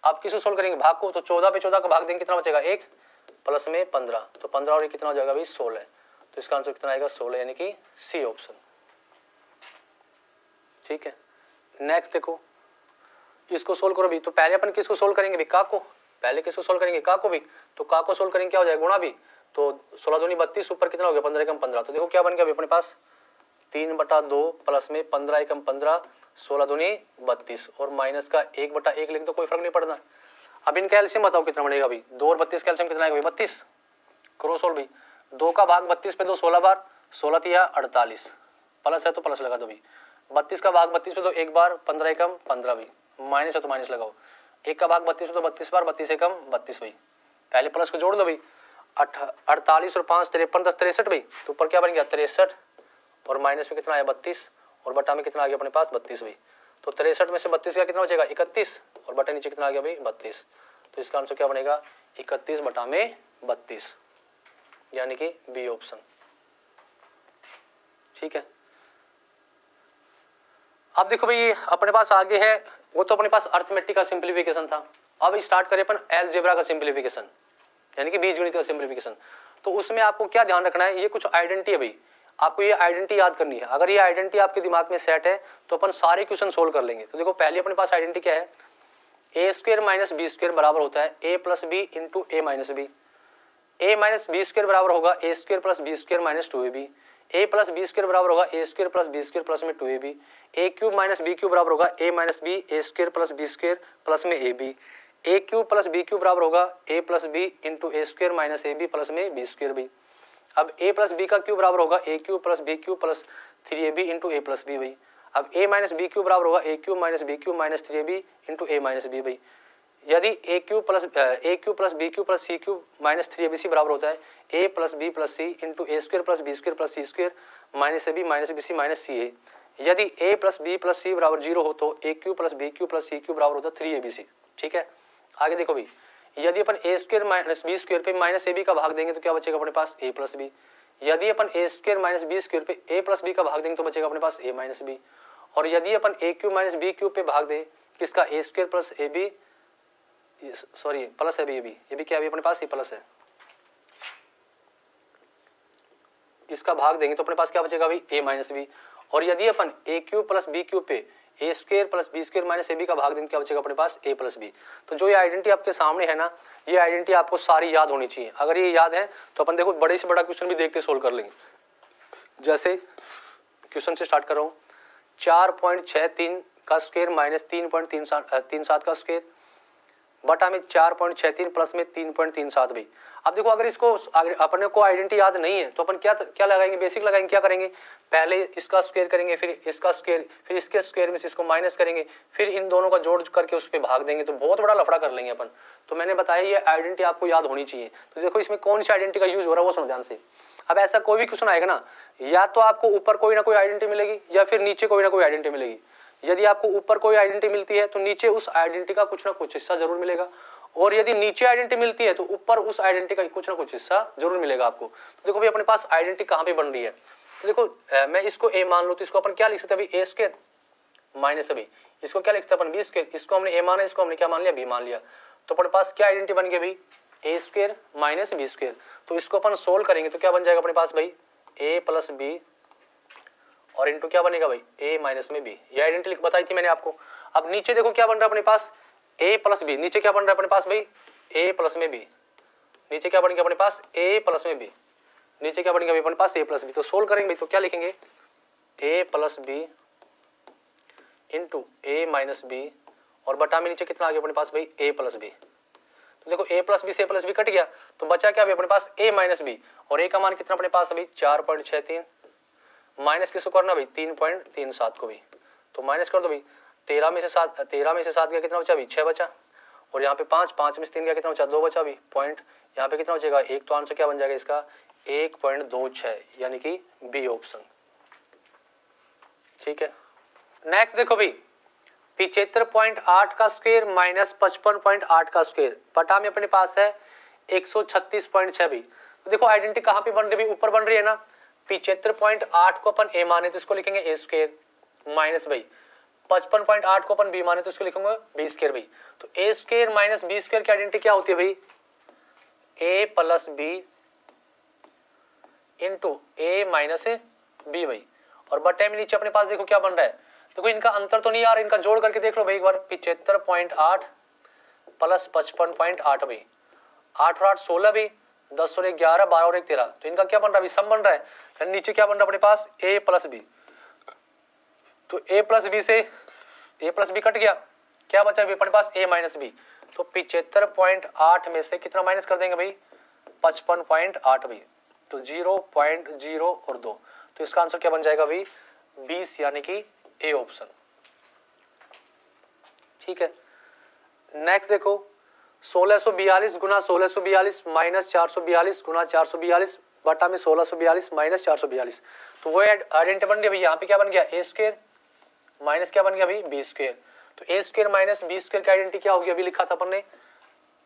अब किसको सोल्व करेंगे भाग को, तो 14 पे 14 का भाग देंगे कितना बचेगा 1 प्लस में 15, तो 15 और ये कितना हो जाएगा भाई 16। तो इसका आंसर कितना आएगा 16 यानी कि सी ऑप्शन। ठीक है, नेक्स्ट देखो इसको सोल्व करो भी, तो पहले अपन किसको सोल्व करेंगे भी का को, पहले किसको सोल्व करेंगे का को भी, तो का को सोल्व करेंगे क्या हो जाएगा गुणा भी, तो 16 दूनी 32 ऊपर कितना हो गया 15 एकम 15, तो देखो क्या बन गया अभी अपने पास 3/2 प्लस में 15 एकम 15 16 दूनी 32 और माइनस का 1/1 लिख तो कोई फर्क नहीं पड़ना। अब इनका एलसीएम बताओ कितना बनेगा भाई, 2 और 32 का एलसीएम कितना आएगा भाई 32, करो सोल्व भाई, 2 का भाग 32 पे 2 16 बार, 16 तिया 48, प्लस है तो प्लस लगा दो भाई, 32 का भाग 32 पे 2 एक बार, 15 एकम 15 भाई, माइनस है तो माइनस लगाओ, 1 का भाग 32 पे तो 32 बार, 32 एकम 32 भाई, पहले प्लस को जोड़ दो भाई, 48 और 5 53 10 63 भाई, तो ऊपर क्या बन गया 63 और माइनस में कितना आया 32 और बटा में कितना आ गया अपने पास 32 भाई, तो 63 में से 32 का कितना बचेगा 31 और बटा नीचे कितना आ गया भाई 32, तो इसका आंसर क्या बनेगा 31 बटा में 32 यानी कि बी ऑप्शन। ठीक है, अब देखो भाई अपने पास आगे है, वो तो अपने पास अर्थमेटिक का सिंप्लीफिकेशन था, अब स्टार्ट करें अपन अलजेब्रा का सिंप्लीफिकेशन यानी कि बीजगणित का सिंप्लीफिकेशन। तो उसमें आपको क्या ध्यान रखना है, ये कुछ आइडेंटिटी है भाई, आपको ये आइडेंटिटी याद करनी है, अगर ये आइडेंटिटी आपके दिमाग में सेट है तो अपन सारे क्वेश्चन सोल्व कर लेंगे। तो देखो पहले अपने पास आइडेंटिटी क्या है, A square minus B square बराबर होता है A plus B into A minus B, A minus B square बराबर होगा A square plus B square minus 2ab, A plus B square बराबर होगा A square plus B square plus में 2ab, A cube minus B cube बराबर होगा A minus B A square plus B square plus में ab, A cube plus B cube बराबर होगा A plus B into A square minus ab plus में B square भी। अब a plus B का cube बराबर होगा A cube plus B cube plus 3ab into A plus B भाई। अब a माइनस बी क्यूब बराबर होगा A cube minus B cube minus 3ab into A minus B भाई। यदि A cube plus B cube plus C cube minus 3abc बराबर होता है A plus C into A square plus B square plus C square minus ab minus bc minus C A. यदि a plus C बराबर 0 हो तो A cube plus B cube plus C cube बराबर होता है 3abc। ठीक है, आगे देखो भाई, यदि अपन A square minus B square पे माइनस ab का भाग देंगे तो क्या बचेगा अपने पास a प्लस बी। यदि अपन A square minus B square पे a प्लस बी का भाग देंगे तो बचेगा अपने पास a माइनस बी। और यदि अपन A cube minus B cube पे भाग दे किसका A square plus A B, sorry plus है ये भी क्या है अपने पास ये प्लस है, इसका भाग देंगे तो अपने पास क्या बचेगा भाई a माइनस बी। और यदि अपन A cube plus B cube पे A square plus B square minus A B का भाग देंगे क्या बचेगा अपने पास a प्लस बी। तो जो ये आइडेंटिटी आपके सामने है ना, ये आइडेंटिटी आपको सारी याद होनी चाहिए। अगर ये याद है तो अपन देखो बड़े से बड़ा क्वेश्चन भी देखते सोल्व कर लेंगे। जैसे क्वेश्चन से स्टार्ट कर रहा हूँ, 4.63 का स्क्वायर माइनस 3.37 का स्क्वायर बटा में 4.63 प्लस में 3.37 भाई। अब देखो अगर इसको अपने को आइडेंटिटी याद नहीं है तो अपन क्या लगाएंगे, बेसिक लगाएंगे। क्या करेंगे, पहले इसका स्क्वायर करेंगे, फिर इसका स्क्वायर, फिर इसके स्क्वायर में से इसको माइनस करेंगे, फिर इन दोनों का जोड़ करके उस पर भाग देंगे, तो बहुत बड़ा लफड़ा कर लेंगे अपन। तो मैंने बताया ये आइडेंटिटी आपको याद होनी चाहिए। तो देखो इसमें कौन सी आइडेंटिटी का यूज हो रहा है वो सुनो ध्यान से। अब ऐसा कोई भी क्वेश्चन आएगा ना, या तो आपको ऊपर कोई ना कोई आइडेंटिटी मिलेगी या फिर नीचे कोई ना कोई आइडेंटिटी मिलेगी। यदि आपको ऊपर कोई आइडेंटिटी मिलती है तो नीचे उस आइडेंटिटी का कुछ ना कुछ हिस्सा जरूर मिलेगा, और यदि नीचे आइडेंटिटी मिलती है तो ऊपर उस आइडेंटिटी का कुछ ना कुछ हिस्सा जरूर मिलेगा आपको। तो देखो भाई अपने पास आइडेंटिटी कहाँ पे बन रही है, तो देखो मैं इसको a मान लूं तो इसको अपन क्या लिख सकते हैं भाई, a स्क्वायर माइनस बी, इसको क्या लिख सकते हैं अपन बी स्क्वायर, इसको हमने a माना, इसको हमने क्या मान लिया b मान लिया। तो अपने पास क्या आइडेंटिटी बन गई भाई, a square minus B square. तो इसको अपन सोल्व करेंगे तो क्या बन जाएगा अपने पास भाई a प्लस बी और इंटू क्या बनेगा भाई a माइनस में b। ये आइडेंटिटी बताई थी मैंने आपको। अब नीचे देखो क्या बन रहा है अपने पास a प्लस बी, नीचे क्या बन रहा है अपने पास भाई a प्लस में b, नीचे क्या बनेगा अपने पास a प्लस में b, नीचे क्या बनेगा अपने पास a प्लस b। तो सोल्व करेंगे भाई तो क्या लिखेंगे a plus B into a minus B और बटा में नीचे कितना आ गया अपने पास भाई a प्लस बी। तो देखो a प्लस बी से a प्लस बी कट गया तो बचा क्या अपने पास a माइनस बी, और a का मान कितना अपने पास अभी 4.63 माइनस किसको करना भाई 3.37 को भी, तो माइनस कर दो भाई 13 में से 7 गया कितना बचा भाई 6 बचा, और यहाँ पे 5 में से 3 गया कितना बचा 2 बचा भी पॉइंट, यहाँ पे कितना बचेगा 1, तो आंसर क्या बन जाएगा इसका 1.26 यानी कि बी ऑप्शन। ठीक है, नेक्स्ट देखो भाई 75.8 का स्क्वायर माइनस 55.8 का स्क्वायर बटा में अपने पास है 136.6 भी। तो देखो आइडेंटिटी कहाँ पे बन रही है, ऊपर बन रही है ना, 75.8 को अपन ए माने तो इसको लिखेंगे ए स्क्वायर माइनस भाई 55.8 को अपन बी माने तो इसको लिखूंगा बी स्क्वायर भाई। तो A square minus B square की आइडेंटिटी क्या होती है भाई? ए plus B into A minus B भाई। और बटे में नीचे अपने पास देखो क्या बन रहा है, देखो इनका अंतर तो नहीं यार, इनका जोड़ करके देख लो भाई एक बार। 75.8 प्लस 55.8 भाई, 8 और 8 16 भाई, 10 और 1 11, 12 और 1 13। तो इनका क्या बन रहा है? सम बन रहा है। नीचे क्या बन रहा है अपने पास? ए प्लस बी। तो ए प्लस बी से ए प्लस बी कट गया, क्या बचा अभी अपने पास? ए माइनस बी। तो 75.8 में से कितना माइनस कर देंगे भाई? 55.8 भाई। तो 0.0 और 2, तो इसका आंसर क्या बन जाएगा भाई? 20, यानी कि ए ऑप्शन। ठीक है, नेक्स्ट देखो 1642 गुना 1642 माइनस 442 गुना 442 बटा में 1642 माइनस 442। तो वो आइडेंटिटी बन गया भाई। यहाँ पे क्या बन गया? ए स्क्वायर माइनस क्या बन गया भाई? B square. तो A square minus B square की आइडेंटिटी क्या होगी? अभी लिखा था अपन ने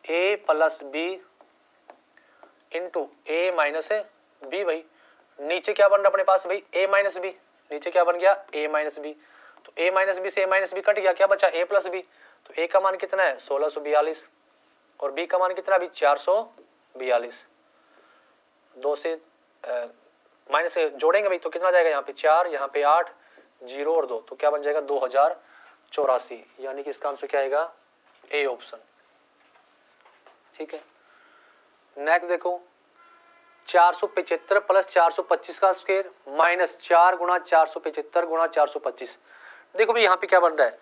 A plus B into A minus B भाई। नीचे क्या बन रहा अपने पास भाई? A minus B. नीचे क्या बन गया? A minus B. तो ए माइनस बी से ए माइनस बी कट गया, क्या बचा? ए प्लस बी। तो ए का मान कितना है? 1642 और बी का मान कितना अभी? 442। 2 से माइनस से जोड़ेंगे भाई तो कितना जाएगा? यहाँ पे 4, यहाँ पे 8, 0 और 2, तो क्या बन जाएगा? 2084, यानी कि इसका आंसर क्या आएगा? A option. ठीक है, नेक्स्ट देखो 475 प्लस 425 का स्क्वायर माइनस 4 गुना 475 गुना 425। देखो भाई यहाँ पे क्या बन रहा है?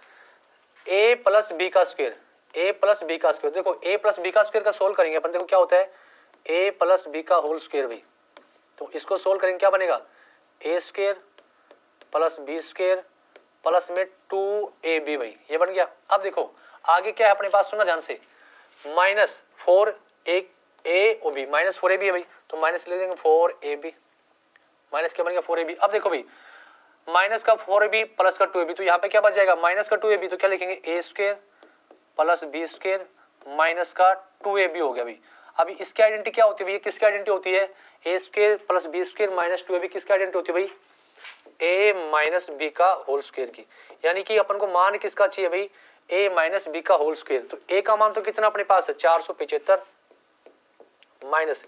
ए प्लस बी का स्क्वायर, ए प्लस बी का स्क्वायर। देखो ए प्लस बी का स्क्वायर का सोल्व करेंगे अपन, देखो क्या होता है? ए प्लस बी का होल स्क्वायर भाई। तो इसको सोल्व करेंगे, क्या बनेगा? A square plus B square plus में 2ab भाई, ये बन गया। अब देखो आगे क्या है अपने पास, सुनना ध्यान से, माइनस 4 ए और बी, माइनस 4ab है भाई। तो माइनस ले देंगे 4ab, माइनस क्या बन गया? 4ab। अब देखो भाई माइनस का 4ab प्लस का 2ab, तो यहाँ पे क्या बच जाएगा? माइनस का 2ab, तो क्या लिखेंगे? A square plus B square minus का 2ab हो गया भाई। अभी इसकी आइडेंटिटी क्या होती है भाई? किसकी आइडेंटिटी होती है? A square plus B square minus 2ab किसकी आइडेंटिटी होती है भाई? ए माइनस बी का होल स्क्वायर की। यानी कि अपन को मान किसका चाहिए भाई? ए माइनस बी का होल स्क्वायर। तो ए का मान तो कितना अपने पास है? 475 माइनस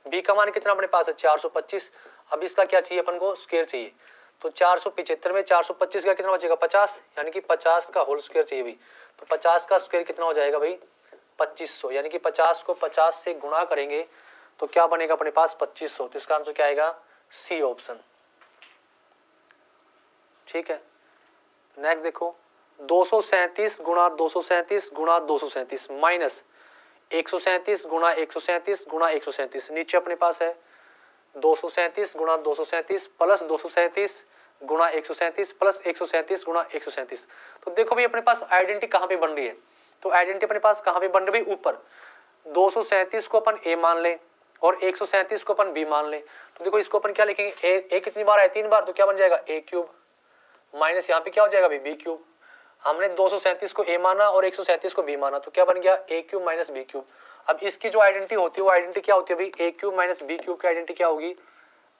बी का मान कितना अपने पास है? 425। अब इसका क्या चाहिए अपन को? स्क्वायर चाहिए। तो 475 में 425 का कितना बचेगा? 50, यानी कि 50 का होल स्क्वायर चाहिए भाई। तो 50 का स्क्वायर कितना हो जाएगा भाई? 2500, यानी कि 50 को 50 से गुणा करेंगे तो क्या बनेगा अपने पास? 2500। तो इसका आंसर क्या आएगा? C option. ठीक है, नेक्स्ट देखो 237 गुणा 237 गुणा 237 माइनस 137 गुणा 137 गुणा 137। नीचे अपने पास है 237 गुणा 237 प्लस 237 गुणा 137 प्लस 137 गुणा 137। तो देखो भाई अपने पास आइडेंटिटी कहाँ पे बन रही है? तो आइडेंटिटी अपने पास कहाँ पे बन रही है? ऊपर 237 को अपन ए मान लें और 137 को अपन बी मान लें। तो देखो इसको अपन क्या लिखेंगे? ए कितनी बार है? 3 बार, तो क्या बन जाएगा? ए क्यूब माइनस यहाँ पे क्या हो जाएगा भाई? B cube. हमने 237 को ए माना और 137 को बी माना, तो क्या बन गया? ए क्यूब माइनस बी क्यूब। अब इसकी जो आइडेंटिटी होती है वो आइडेंटिटी क्या होती है भाई? A cube minus B cube की आइडेंटिटी क्या होगी?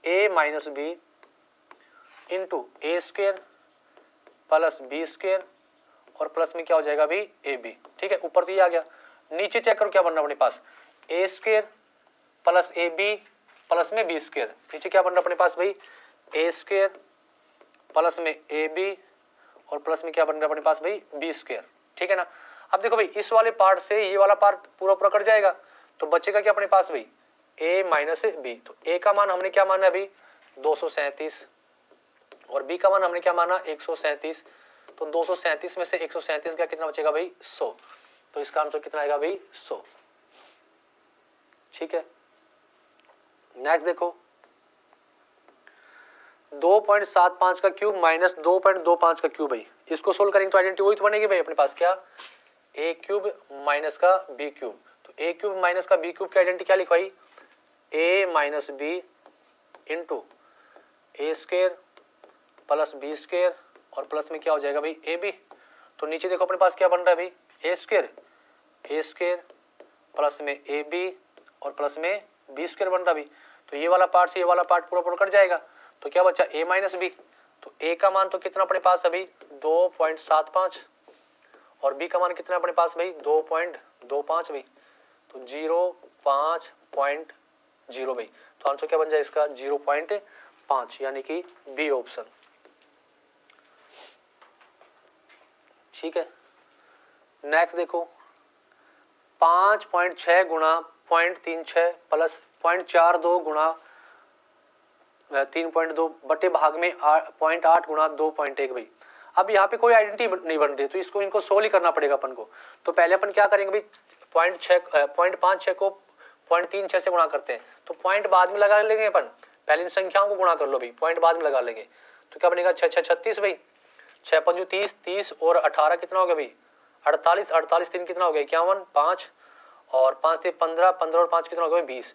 A minus B into A square plus B square और प्लस में क्या हो जाएगा भाई? A B. ठीक है, ऊपर तो ये आ गया। नीचे चेक करो क्या बन रहा है अपने पास? A square plus A B plus में बी स्क्वायर। नीचे क्या बन रहा है अपने पास भाई? ए स्क्वायर प्लस में ए बी और प्लस में क्या बन रहा है अपने पास भाई? B square. ठीक है ना। अब देखो भाई इस वाले पार्ट से ये वाला पार्ट पूरा पूरा कट जाएगा, तो बचेगा क्या अपने पास भाई? A minus B. तो ए का मान हमने क्या माना अभी? 237 और बी का मान हमने क्या माना? 137। तो 237 में से 137 का कितना बचेगा भाई? 100। तो इसका आंसर कितना आएगा भाई? 100। ठीक है, नेक्स्ट देखो 2.75 का क्यूब माइनस 2.25 का क्यूब भाई। इसको सोल्व करेंगे तो आइडेंटिटी वही तो बनेगी भाई अपने पास, क्या? ए क्यूब माइनस का बी क्यूब। तो ए क्यूब माइनस का बी क्यूब की आइडेंटिटी क्या लिखवाई? A minus B into A square plus B square और प्लस में क्या हो जाएगा भाई? A B. तो नीचे देखो अपने पास क्या बन रहा है भाई? ए स्क्वायर प्लस में ए बी और प्लस में बी स्क्वायर बन रहा भाई। तो ये वाला पार्ट से ये वाला पार्ट पूरा पूरा कट जाएगा। तो क्या बचा a माइनस बी। तो a का मान तो कितना अपने पास अभी 2.75 और b का मान कितना अपने पास भाई 2.25 भाई। तो 0.5 भाई। तो आंसर क्या बन जाए इसका 0.5 यानी कि बी ऑप्शन। ठीक है। नेक्स्ट देखो 5.6 गुणा 0.36 प्लस 0.42 गुणा 3.2 बटे भाग में 0.8 गुणा 2.1 भाई। अब यहाँ पे कोई आइडेंटिटी नहीं बन रही तो इसको इनको सोल्व ही करना पड़ेगा अपन को। तो पहले अपन क्या करेंगे भाई 0.56 को 0.36 से गुणा करते हैं तो पॉइंट बाद में लगा लेंगे अपन। पहले इन संख्याओं को गुणा कर लो भाई, पॉइंट बाद में लगा लेंगे। तो क्या बनेगा 6 6 36 भाई, 6 5 30, 30 और 18 कितना हो गया भाई 48, 48 3 कितना हो गया 51, 5 और 5 थे 15, 15 और 5 कितना हो गया 20।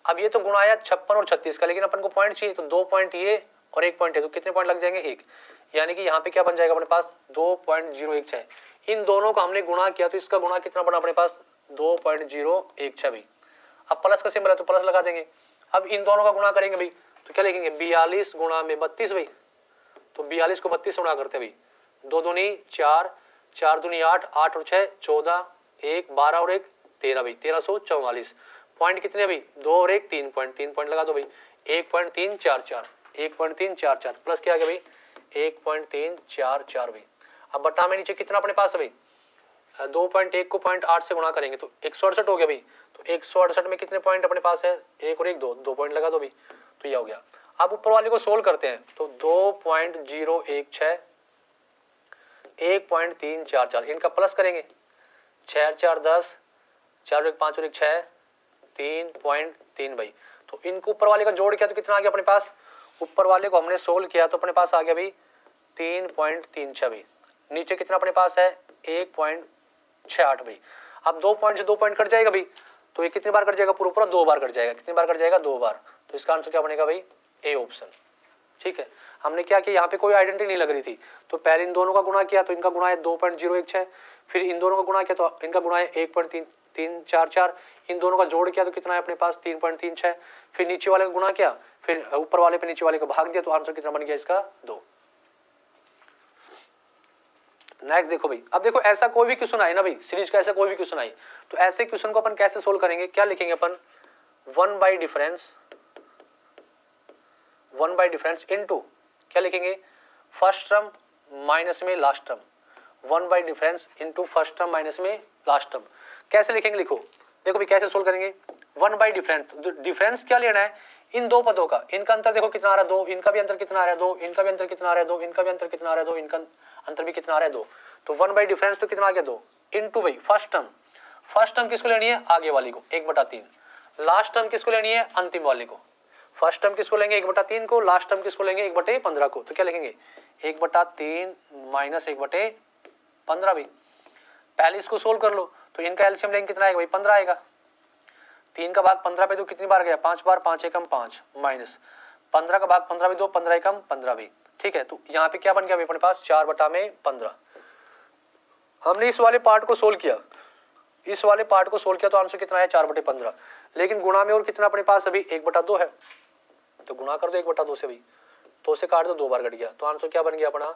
अब ये तो गुणा आया 56 और 36 का, लेकिन अपन को पॉइंट चाहिए तो 2 पॉइंट ये और 1 पॉइंट है तो कितने पॉइंट लग जाएंगे 1, यानी कि यहाँ पे क्या बन जाएगा अपने पास 2.016। इन दोनों का हमने गुणा किया तो इसका गुणा कितना बना अपने पास 2.016 भाई। अब प्लस का सिंबल है तो प्लस लगा देंगे। अब इन दोनों का गुणा करेंगे भाई तो क्या लिखेंगे 42 गुणा में 32 भाई। तो 42 को 32 से गुणा करते भाई, 2 दूनी 4, 4 दूनी 8, 8 और 6 14, 1 12 और 1 13 भाई 1344। पॉइंट कितने भाई 2 और 1 3 पॉइंट, 3 पॉइंट लगा दो भाई 1.344, 1.344 प्लस क्या आ गया भाई 1.344 भाई। अब बटा में नीचे कितना अपने पास है भाई 2.1 को 0.8 से गुणा करेंगे तो 168 हो गया भाई। तो 168 में कितने पॉइंट अपने पास है 1 और 1 2 पॉइंट लगा दो भाई। तो ये हो गया। अब ऊपर वाले को सोल्व करते हैं तो 2.016 1.344 इनका प्लस करेंगे 6 4 10, 4 और 1 5 और 1 6 3.3 भाई। तो इनको ऊपर वाले का जोड़ किया तो कितना आ गया अपने पास, ऊपर वाले को हमने सोल्व किया तो अपने पास आ गया भाई 3.36 भाई। नीचे कितना अपने पास है 1.68 भाई। अब 2 पॉइंट से 2 पॉइंट कट जाएगा भाई तो ये कितनी बार कट जाएगा पूरा पूरा 2 बार कट जाएगा। कितनी बार कट जाएगा 2 बार। तो इसका आंसर क्या बनेगा भाई ए ऑप्शन। ठीक है। हमने क्या किया यहाँ पे कोई आइडेंटिटी नहीं लग रही थी तो पहले इन दोनों का गुणा किया तो इनका गुणा है 2.016, फिर इन दोनों का गुणा किया तो इनका गुणा है 1.344, इन दोनों का जोड़ किया तो कितना है अपने पास 3.36, फिर नीचे वाले का गुणा किया फिर ऊपर वाले पे नीचे वाले को भाग दिया तो आंसर कितना बन गया इसका 2। नेक्स्ट देखो भाई, अब देखो ऐसा कोई भी क्वेश्चन आए ना भाई सीरीज का, ऐसा कोई भी क्वेश्चन आए तो ऐसे क्वेश्चन को अपन कैसे सोल्व करेंगे, क्या लिखेंगे अपन 1 बाई डिफरेंस इनटू क्या लिखेंगे फर्स्ट टर्म माइनस में last term. 1 by difference into first term minus में लास्ट टर्म कैसे लिखेंगे, लिखो देखो भाई कैसे सोल्व करेंगे 1 बाई डिफरेंस क्या लेना है इन दो पदों का, इनका अंतर देखो कितना आ रहा है 2, इनका भी अंतर कितना आ रहा है 2, इनका भी अंतर कितना आ रहा है 2, इनका भी अंतर कितना आ रहा है 2, इनका अंतर भी कितना आ रहा है 2। तो 1 बाई डिफरेंस तो कितना आ गया 2 इनटू भाई फर्स्ट टर्म किसको लेनी है आगे वाली को 1/3, लास्ट टर्म किसको लेनी है अंतिम वाले को। फर्स्ट टर्म किसको लेंगे 1/3 को, लास्ट टर्म किसको लेंगे 1/15 को। तो क्या लिखेंगे 1/3 माइनस 1/15 भाई। पहले इसको सोल्व कर लो तो इनका एलसीएम लेंगे कितना आएगा भाई 15 आएगा। 3 का भाग 15 पे तो कितनी बार गया 5 बार, 5 एकम 5 माइनस 15 का भाग 15 पे 2, 15 एकम 15 भाई। ठीक है। तो यहाँ पे क्या बन गया अपने पास 4/15। हमने इस वाले पार्ट को सोल्व किया, इस वाले पार्ट को सोल्व किया तो आंसर कितना है 4/15, लेकिन गुणा में और कितना अपने पास अभी 1/2 है तो गुणा कर दो 1/2 से भाई, 2 से काट दो 2 बार कट गया तो आंसर क्या बन गया अपना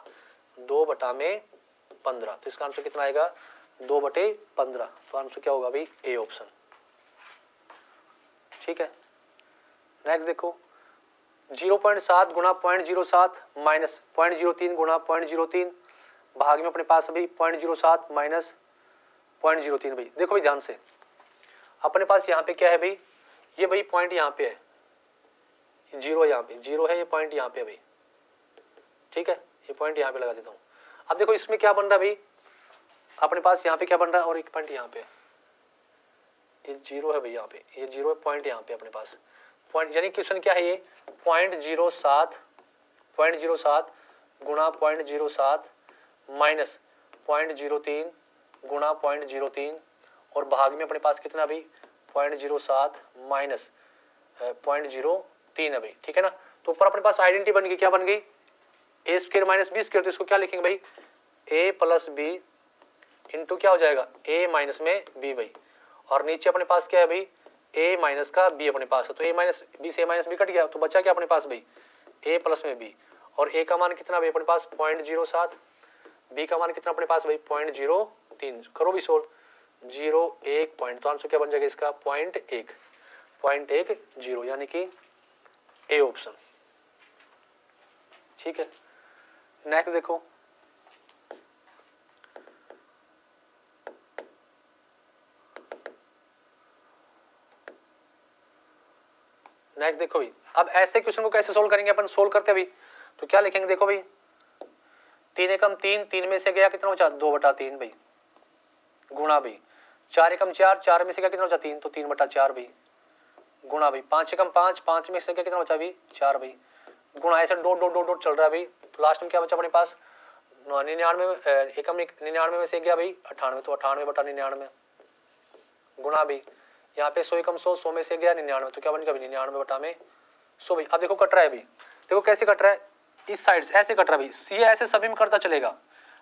2/15। तो इसका आंसर कितना आएगा 2/15। तो आंसर क्या होगा भाई ए ऑप्शन। ठीक है। नेक्स्ट देखो 0.7 गुणा 0.07 माइनस 0.03 गुणा 0.03 भाग में अपने पास अभी 0.07 माइनस 0.03 भाई। देखो भाई ध्यान से अपने पास यहाँ पे क्या है भाई, ये भाई पॉइंट यहाँ पे है, जीरो यहाँ पे जीरो है, ये पॉइंट यहाँ पे है भाई। ठीक है, ये पॉइंट यहाँ पे लगा देता हूँ। अब देखो इसमें क्या बन रहा है भाई अपने पास यहाँ पे क्या बन रहा है और एक पॉइंट यहाँ पे, ये जीरो है भाई यहाँ पे, ये जीरो है पॉइंट यहाँ पे अपने पास पॉइंट, यानी क्वेश्चन क्या है ये 0.07 गुणा 0.07 माइनस 0.03 गुणा 0.03 और भाग में अपने पास कितना भाई 0.07 माइनस 0.03 है भाई। ठीक है ना। तो ऊपर अपने पास आइडेंटिटी बन गई, क्या बन गई ए स्क्वायर माइनस बी स्क्वायर। तो इसको क्या लिखेंगे भाई ए प्लस बी इंटू क्या हो जाएगा ए माइनस में बी भाई, और नीचे अपने पास क्या है भाई ए माइनस का बी अपने पास है। तो ए माइनस बी से ए माइनस बी कट गया तो बचा क्या अपने पास भाई ए प्लस में बी, और ए का मान कितना भाई अपने पास 0.07, बी का मान कितना अपने पास भाई 0.03, करो भी सोल्व, 0.1 पॉइंट, तो आंसर क्या बन जाएगा इसका 0.10, यानी कि ए ऑप्शन। ठीक है, नेक्स्ट देखो, नेक्स्ट देखो भाई, अब ऐसे क्वेश्चन को कैसे सोल्व करेंगे अपन, सोल्व करते भाई तो क्या लिखेंगे, देखो भाई 3 एकम 3, 3 में से गया कितना बचा 2/3 भाई, गुणा भाई 4 एकम 4, 4 में से गया कितना बचा 3, तो 3/4 भाई, गुणा भाई 5 एकम 5, 5 में से गया कितना बचा भाई 4 भाई, गुणा, ऐसे डॉट डॉट डॉट डॉट चल रहा है भाई, तो लास्ट में क्या बचा अपने पास 99, एकम 99 में से गया भाई 98, तो 98/99, गुणा भाई यहाँ पे 100 एकम 100, 100 में से गया 99, तो क्या बन गया 99/100 भाई। अब देखो कट रहा है भाई, देखो कैसे कट रहा है, इस साइड से ऐसे कट रहा है भाई, ये ऐसे सभी में करता चलेगा,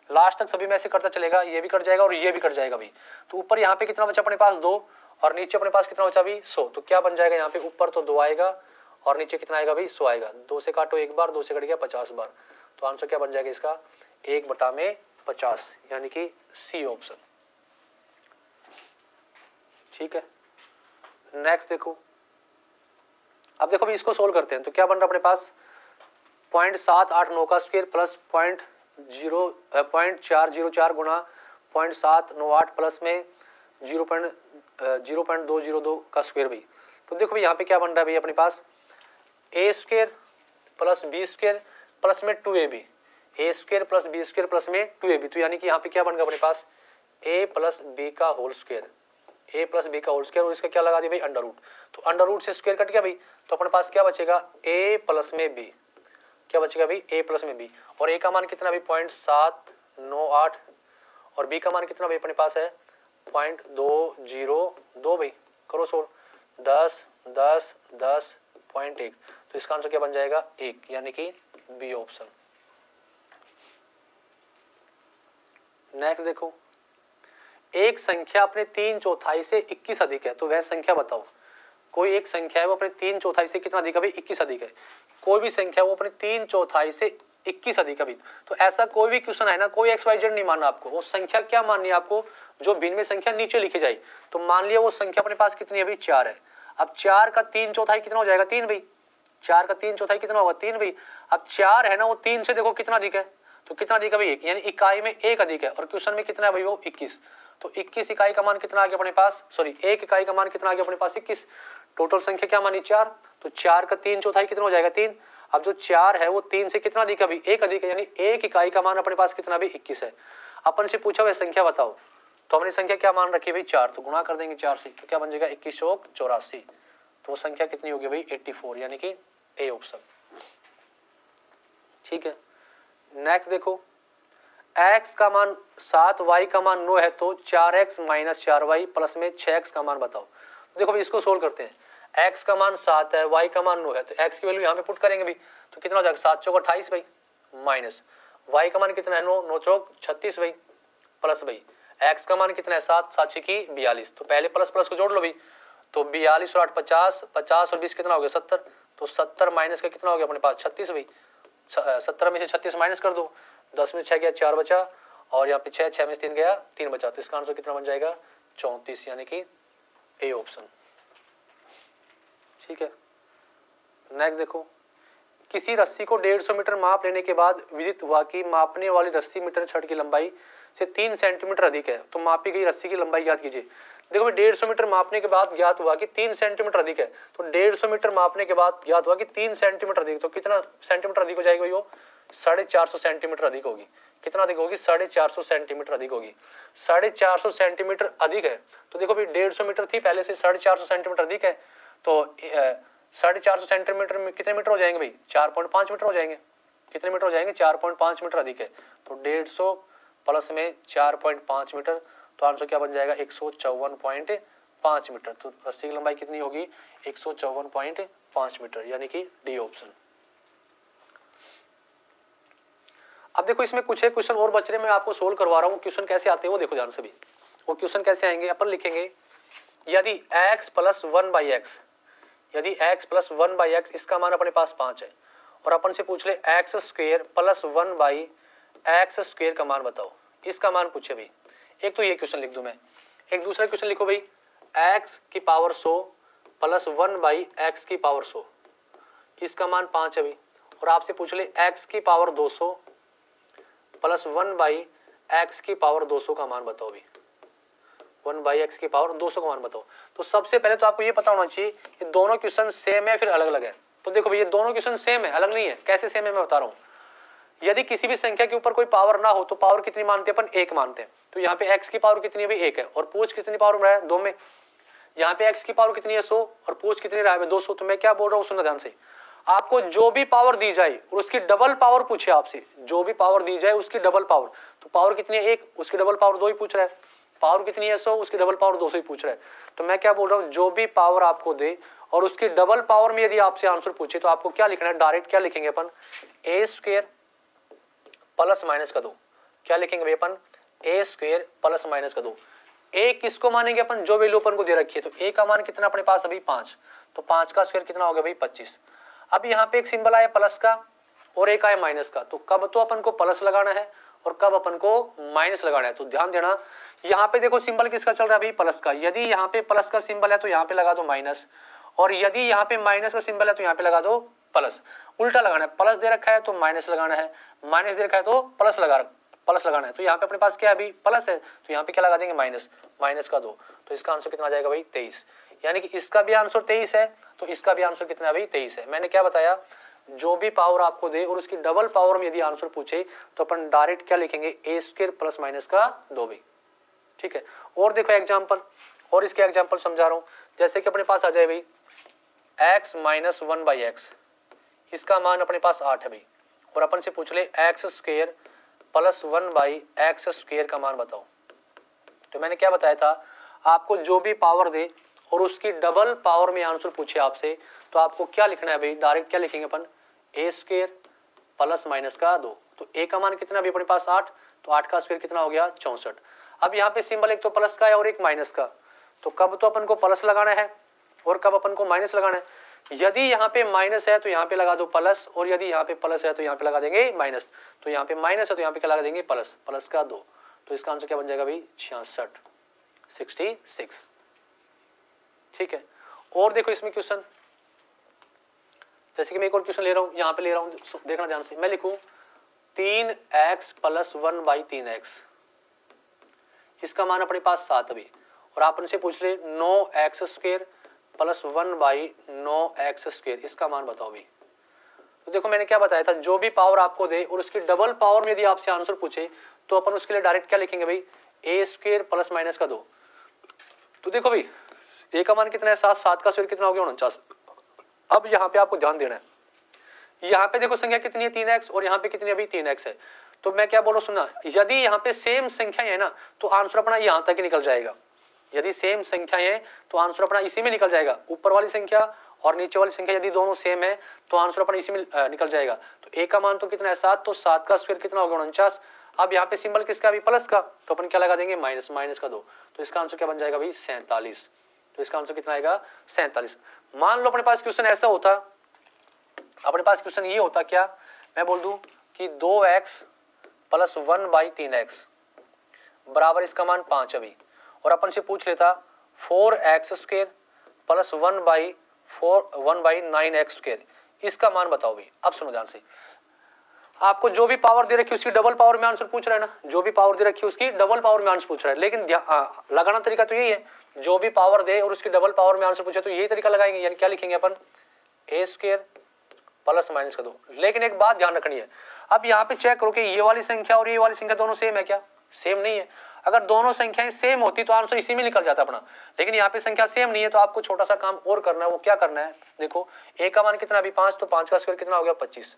लास्ट तक सभी में ऐसे करता चलेगा, ये भी कट जाएगा और ये भी कट जाएगा भाई। तो ऊपर यहाँ पे कितना बचा अपने पास 2, और नीचे अपने पास कितना बचा भाई 100, तो क्या बन जाएगा यहाँ पे ऊपर तो 2 आएगा और नीचे कितना आएगा भाई 100 आएगा, 2 से काटो 1 बार, 2 से कट गया 50 बार, तो आंसर क्या बन जाएगा इसका 1/50, यानी कि सी ऑप्शन। ठीक है, नेक्स्ट देखो, अब देखो भी इसको सोल्व करते हैं, तो क्या बन रहा है अपने पास 0.789 का स्क्वायर प्लस 0.404 गुणा 0.798 प्लस में 0.202 का स्क्वायर भाई। तो देखो भाई यहाँ पे क्या बन रहा है भाई अपने पास A square plus B square plus में 2ab, A square plus B square plus में 2ab, तो यानी कि यहाँ पे क्या बन गया अपने पास a प्लस बी का whole square, a plus B का होल स्क्वायर, और इसका क्या लगा दिया भाई अंडर रूट, तो अंडर रूट से स्क्वायर कट गया भाई, तो अपने पास क्या बचेगा a प्लस में b, क्या बचेगा भाई a प्लस में b, और a का मान कितना भाई 0.798, और b का मान कितना भाई अपने पास है 0.202 भाई, करो सोल्व, 10 10 10 0.1, तो इसका आंसर क्या बन जाएगा 1, यानी कि बी ऑप्शन। नेक्स्ट देखो, एक संख्या अपने 3/4 से 21 अधिक है, तो वह संख्या बताओ। कोई एक संख्या है वो अपने 3/4 से कितना अधिक है भाई 21 अधिक है, कोई भी संख्या वो अपने 3/4 से 21 अधिक है भाई। तो ऐसा कोई भी क्वेश्चन है ना, कोई XYZ नहीं मानना आपको, वो संख्या क्या माननी है आपको, जो भिन्न में संख्या नीचे लिखी जाए। तो मान लिया वो संख्या अपने पास कितनी है भाई 4 है, अब 4 का 3/4 कितना हो जाएगा 3 भाई, 4 का 3/4 कितना होगा 3 भाई। अब 4 है ना, वो 3 से देखो कितना अधिक है, तो कितना अधिक है भाई 1, यानी इकाई में 1 अधिक है, और क्वेश्चन में कितना है भाई वो 21, तो 21 इकाई का मान कितना आ गया अपने पास, सॉरी 1 इकाई का मान कितना आ गया अपने पास 21, टोटल संख्या क्या मानी 4, तो 4 का 3/4 कितना हो जाएगा 3। अब जो 4 है वो 3 से कितना अधिक है भाई 1 अधिक है, यानी 1 इकाई का मान अपने पास कितना भाई 21 है। अपन से पूछा हुआ संख्या बताओ, तो हमने संख्या क्या मान रखी है भाई 4, तो गुणा कर देंगे 4 से, तो क्या बन जाएगा 21 चौक 84, तो संख्या कितनी होगी भाई 84, यानी कि ए ऑप्शन। ठीक है, नेक्स्ट देखो, x का मान 7, y का मान 9 है, तो 4x माइनस 4y प्लस में 6x का मान बताओ। तो देखो भाई इसको सोल्व करते हैं, x का मान 7 है, y का मान 9 है, तो x की वैल्यू यहाँ पे पुट करेंगे भाई, तो कितना हो जाएगा 7 चौक 28 भाई, माइनस y का मान कितना है 9, 9 चौक 36 भाई, प्लस भाई x का मान कितना है 7, 7 छकी 42, तो पहले प्लस प्लस को जोड़ लो भाई, तो 42 और 8 50, 50 और 20 कितना हो गया 70, तो 70 माइनस का कितना हो गया अपने पास 36 भाई, 70 में से 36 माइनस कर दो, 10 में 6 गया 4 बचा, और यहाँ पे 6, 6 में से 3 गया 3 बचा, तो इसका आंसर कितना बन जाएगा 34, यानी कि ए ऑप्शन। ठीक है, नेक्स्ट देखो, किसी रस्सी को 150 मीटर माप लेने के बाद विदित हुआ कि मापने वाली रस्सी मीटर छड़ की लंबाई से 3 सेंटीमीटर अधिक है, तो मापी गई रस्सी की लंबाई ज्ञात कीजिए। देखो भाई 150 मीटर मापने के बाद ज्ञात हुआ कि 3 सेंटीमीटर अधिक है, तो 150 मीटर मापने के बाद ज्ञात हुआ कि 3 सेंटीमीटर अधिक, तो कितना सेंटीमीटर अधिक हो जाएगा भाई वो 450 सेंटीमीटर अधिक होगी, कितना अधिक होगी 450 सेंटीमीटर अधिक होगी, 450 सेंटीमीटर अधिक है। तो देखो भाई 150 मीटर थी पहले से 450 सेंटीमीटर अधिक है, तो 450 सेंटीमीटर में कितने मीटर हो जाएंगे भाई 4.5 मीटर हो जाएंगे, कितने मीटर हो जाएंगे 4.5 मीटर अधिक है, तो 150 प्लस में 4.5 मीटर, तो आंसर क्या बन जाएगा 154.5 मीटर। तो रस्सी की लंबाई कितनी होगी 154.5 मीटर, यानी कि डी ऑप्शन। अब देखो इसमें कुछ है क्वेश्चन और बच रहे, मैं आपको सोल्व करवा रहा हूँ, क्वेश्चन कैसे आते हैं वो देखो ध्यान से भी। वो क्वेश्चन कैसे आएंगे, अपन लिखेंगे यदि x प्लस 1/x, यदि x प्लस 1/x इसका मान अपने पास 5 है, और अपन से पूछ ले x square plus 1 by x square का मान बताओ, इसका मान पूछे भाई। एक तो ये क्वेश्चन लिख दूं मैं, एक दूसरा क्वेश्चन लिखो भाई एक्स की पावर 100 प्लस 1 बाई एक्स की पावर 100, इसका मान 5 है भाई। और आपसे पूछ ले एक्स की पावर 200 प्लस 1 बाई एक्स की पावर 200 का मान बताओ भाई, 1 बाई एक्स की पावर 200 का मान बताओ। तो सबसे पहले तो आपको ये पता होना चाहिए ये दोनों क्वेश्चन सेम है फिर अलग अलग है। तो देखो भाई ये दोनों क्वेश्चन सेम है, अलग नहीं है। कैसे सेम है मैं बता रहा हूँ। यदि किसी भी संख्या के ऊपर कोई पावर ना हो तो पावर कितनी मानते हैं अपन, 1 मानते हैं। तो यहाँ पे x की पावर कितनी है भाई, 1 है। और पूछ कितनी पावर में है, 2 में। यहाँ पे x की पावर कितनी है, 100, और पूछ कितनी रहा है, 200। तो मैं क्या बोल रहा हूँ सुनना ध्यान से, आपको जो भी पावर दी जाए और उसकी डबल पावर पूछे आपसे, जो भी पावर दी जाए उसकी डबल पावर, तो पावर कितनी है 1, उसकी डबल पावर 2 ही पूछ रहा है। पावर कितनी है 100, उसकी डबल पावर 200 ही पूछ रहा है। तो मैं क्या बोल रहा हूँ, जो भी पावर आपको दे और उसकी डबल पावर में यदि आपसे आंसर पूछे तो आपको क्या लिखना है, डायरेक्ट क्या लिखेंगे अपन, ए स्क्वायर प्लस माइनस का 2। क्या लिखेंगे भाई अपन, ए स्क्वायर प्लस माइनस का 2। ए किसको मानेंगे अपन, जो वैल्यू अपन को दे रखी है। तो ए का मान कितना अपने पास अभी 5, तो 5 का स्क्वायर कितना हो गया भाई 25। अब यहाँ पे एक सिंबल आया प्लस का और एक आया माइनस का, तो कब तो अपन को प्लस लगाना है और कब अपन को माइनस लगाना है। तो ध्यान देना यहाँ पे देखो सिंबल किसका चल रहा है भाई, प्लस का। यदि यहाँ पे प्लस का सिंबल है तो यहाँ पे लगा दो माइनस, और यदि यहाँ पे माइनस का सिंबल है तो यहाँ पे लगा दो प्लस। उल्टा लगाना है, प्लस दे रखा है तो माइनस लगाना है, माइनस दे रखा है तो प्लस लगाना है। तो यहाँ पे अपने पास क्या है अभी, प्लस है, तो यहाँ पे क्या लगा देंगे माइनस, माइनस का 2। तो इसका आंसर कितना आ जाएगा भाई 23। यानी कि इसका भी आंसर 23 है, तो इसका भी आंसर कितना है भाई 23 है। मैंने क्या बताया, जो भी पावर आपको दे और उसकी डबल पावर में यदि आंसर पूछे तो अपन डायरेक्ट क्या लिखेंगे, ए स्क्वायर प्लस माइनस का 2 भाई। ठीक है। और देखो एग्जाम्पल, और इसके एग्जाम्पल समझा रहा हूँ। जैसे कि अपने पास आ जाए भाई x माइनस 1 बाई एक्स, इसका मान अपने पास 8 है भाई। और अपन से पूछ ले x square plus 1 by x square का मान बताओ। तो मैंने क्या बताया था, आपको जो भी पावर दे और उसकी डबल पावर में आंसर पूछे आपसे तो आपको क्या लिखना है भाई, डायरेक्ट क्या लिखेंगे अपन, ए स्क्वायर प्लस माइनस का 2। तो ए का मान कितना भी अपने पास 8, तो 8 का स्क्वायर कितना हो गया 64। अब यहाँ पे सिंबल एक तो प्लस का है और एक माइनस का, तो कब तो अपन को प्लस लगाना है और कब अपन को माइनस लगाना है। यदि यहाँ पे माइनस है तो यहाँ पे लगा दो प्लस, और यदि यहाँ पे प्लस है तो यहाँ पे लगा देंगे माइनस। तो यहाँ पे माइनस है तो यहाँ पे क्या लगा देंगे प्लस, प्लस का 2। तो इसका आंसर क्या बन जाएगा भाई 66। ठीक है। और देखो इसमें क्वेश्चन, जैसे कि मैं एक और क्वेश्चन ले रहा हूँ, यहाँ पे ले रहा हूँ, देखना ध्यान से। मैं लिखूँ 3x प्लस 1 बाई 3x, इसका मान अपने पास 7 अभी। और आप उनसे पूछ ले 9x square plus 1 by 9x square, इसका मान बताओ भी। तो देखो मैंने क्या बताया था, जो भी पावर आपको दे और उसकी डबल पावर में यदि आपसे आंसर पूछे तो अपन उसके लिए डायरेक्ट क्या लिखेंगे भाई, ए स्क्वायर प्लस माइनस का 2। तो देखो भाई ए का मान कितना है 7, 7 का स्क्वायर कितना हो गया 49। अब यहाँ पे आपको ध्यान देना है, यहाँ पे देखो संख्या कितनी है 3x और यहाँ पे कितनी अभी 3x है। तो मैं क्या बोल रहा हूँ सुनना, यदि यहाँ पे सेम संख्या है ना तो आंसर अपना यहाँ तक ही निकल जाएगा। यदि सेम संख्या है तो आंसर अपना इसी में निकल जाएगा। ऊपर वाली संख्या और नीचे वाली संख्या यदि दोनों सेम है तो आंसर अपना इसी में निकल जाएगा। तो ए का मान तो कितना है 7, तो 7 का स्क्वायर कितना होगा 49। अब यहाँ पे सिंबल किसका अभी प्लस का, तो अपन क्या लगा देंगे माइनस, माइनस का 2। तो इसका आंसर क्या बन जाएगा भाई 47। तो इसका आंसर कितना आएगा 47। मान लो अपने पास क्वेश्चन ऐसा होता, अपने पास क्वेश्चन ये होता क्या, मैं बोल दूं कि 2x प्लस 1 बाई 3x बराबर इसका मान 5 अभी। और अपन से पूछ लेता 4x square plus 1 by 9x square, इसका मान बताओ भी। अब सुनो ध्यान से, आपको जो भी पावर दे रखी है उसकी डबल पावर में आंसर पूछ रहा है ना, जो भी पावर दे रखी है उसकी डबल पावर में आंसर पूछ रहा है। लेकिन लगाना तरीका तो यही है, जो भी पावर दे और उसकी डबल पावर में आंसर पूछे तो यही तरीका लगाएंगे। यानी क्या लिखेंगे अपन, ए स्क्वायर प्लस माइनस का 2। लेकिन एक बात ध्यान रखनी है, अब यहाँ पे चेक करो कि ये वाली संख्या और ये वाली संख्या दोनों सेम है क्या, सेम नहीं है। अगर दोनों संख्याएं सेम होती तो आंसर इसी में निकल जाता अपना, लेकिन यहाँ पे संख्या सेम नहीं है। तो आपको छोटा सा काम और करना है, वो क्या करना है, देखो ए का मान कितना अभी 5, तो 5 का स्क्वायर कितना हो गया 25।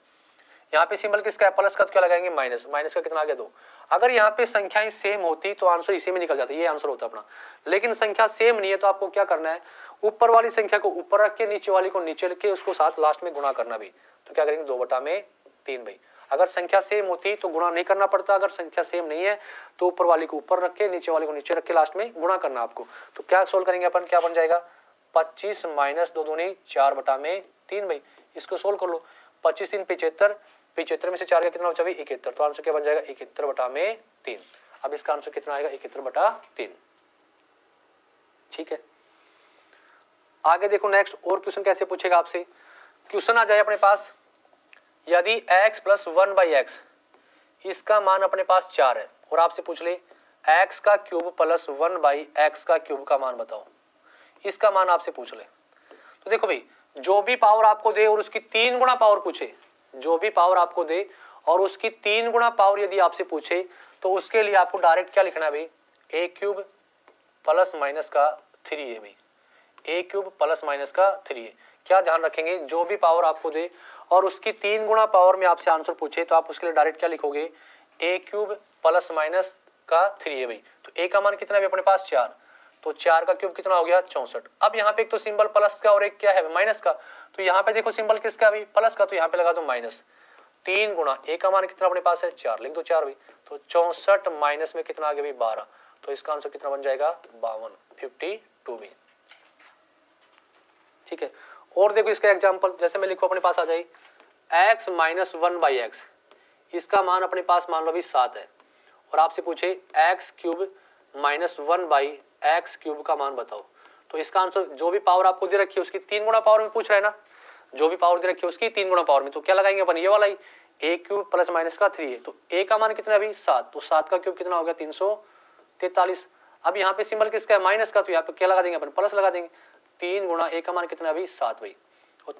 यहाँ पे सिंबल किसका है प्लस का, तो क्या लगाएंगे माइनस, माइनस का कितना आ गया 2। अगर यहाँ पे संख्याएं सेम होती तो आंसर इसी में निकल जाता, ये आंसर होता अपना। लेकिन संख्या सेम नहीं है तो आपको क्या करना है, ऊपर वाली संख्या को ऊपर रख के नीचे वाली को नीचे रख के उसको साथ लास्ट में गुणा करना भी। तो क्या करेंगे 2/3 भाई। अगर संख्या सेम होती तो गुणा नहीं करना पड़ता, अगर संख्या सेम नहीं है तो ऊपर वाली को ऊपर रख के नीचे वाली को नीचे रख के लास्ट में गुणा करना आपको। तो क्या सोल्व करेंगे अपन, क्या बन जाएगा 25 माइनस 2 दूनी 4/3 भाई। इसको सोल्व कर लो, 25 3 75, 75 में से 4 का कितना बचा भाई 71, तो आंसर क्या बन जाएगा 71/3। अब इसका आंसर कितना आएगा 71/3। ठीक है, आगे देखो नेक्स्ट और क्वेश्चन कैसे पूछेगा आपसे। क्वेश्चन आ जाए अपने पास, यदि x + 1/x इसका मान अपने पास 4 है और आपसे पूछ ले x का क्यूब प्लस 1/x का क्यूब का मान बताओ, इसका मान आपसे पूछ ले। तो देखो भाई, जो भी पावर आपको दे और उसकी 3 गुना पावर पूछे, जो भी पावर आपको दे और उसकी 3 गुना पावर यदि आपसे पूछे, तो उसके लिए आपको डायरेक्ट क्या लिखना है भाई, a क्यूब प्लस माइनस का 3 है भाई, a क्यूब प्लस माइनस का 3 है। क्या ध्यान रखेंगे, जो भी पावर आपको दे और उसकी 3 गुना पावर में आपसे आंसर पूछे, तो आप उसके लिए डायरेक्ट क्या लिखोगे, a क्यूब प्लस माइनस का 3 है भाई। तो a का मान कितना है अपने पास 4, तो 4 का क्यूब कितना हो गया 64। अब यहाँ पे एक तो सिंबल प्लस का और एक क्या है माइनस का, तो यहाँ पे देखो सिंबल किसका है भाई, प्लस का, तो यहाँ पे लगा दो माइनस। 3 गुना a का मान कितना अपने पास है 4, लिख दो 4 भाई, तो 64 माइनस में कितना आ गया भाई 12, तो इसका आंसर कितना बन जाएगा 52, 52 भाई। ठीक है, और देखो इसका एग्जांपल, जैसे मैं लिखूं अपने पास आ जाए x - 1/x, इसका मान अपने पास मान लो भी 7 है और आपसे पूछे x cube minus 1/x cube का मान बताओ, तो इसका आंसर जो भी पावर आपको दे रखी है उसकी 3 गुना पावर में पूछ रहा है ना, जो भी पावर दे रखी है उसकी 3 गुना पावर में, तो क्या लगाएंगे अपन, ये वाला ही a क्यूब प्लस माइनस का 3 है, तो a का मान कितना है अभी 7, तो 7 का क्यूब कितना हो गया 343। अब यहाँ पे सिंबल किसका है माइनस का, तो यहाँ पे क्या लगा देंगे अपन, प्लस लगा देंगे। 3 गुना a का मान कितना है अभी 7 भाई,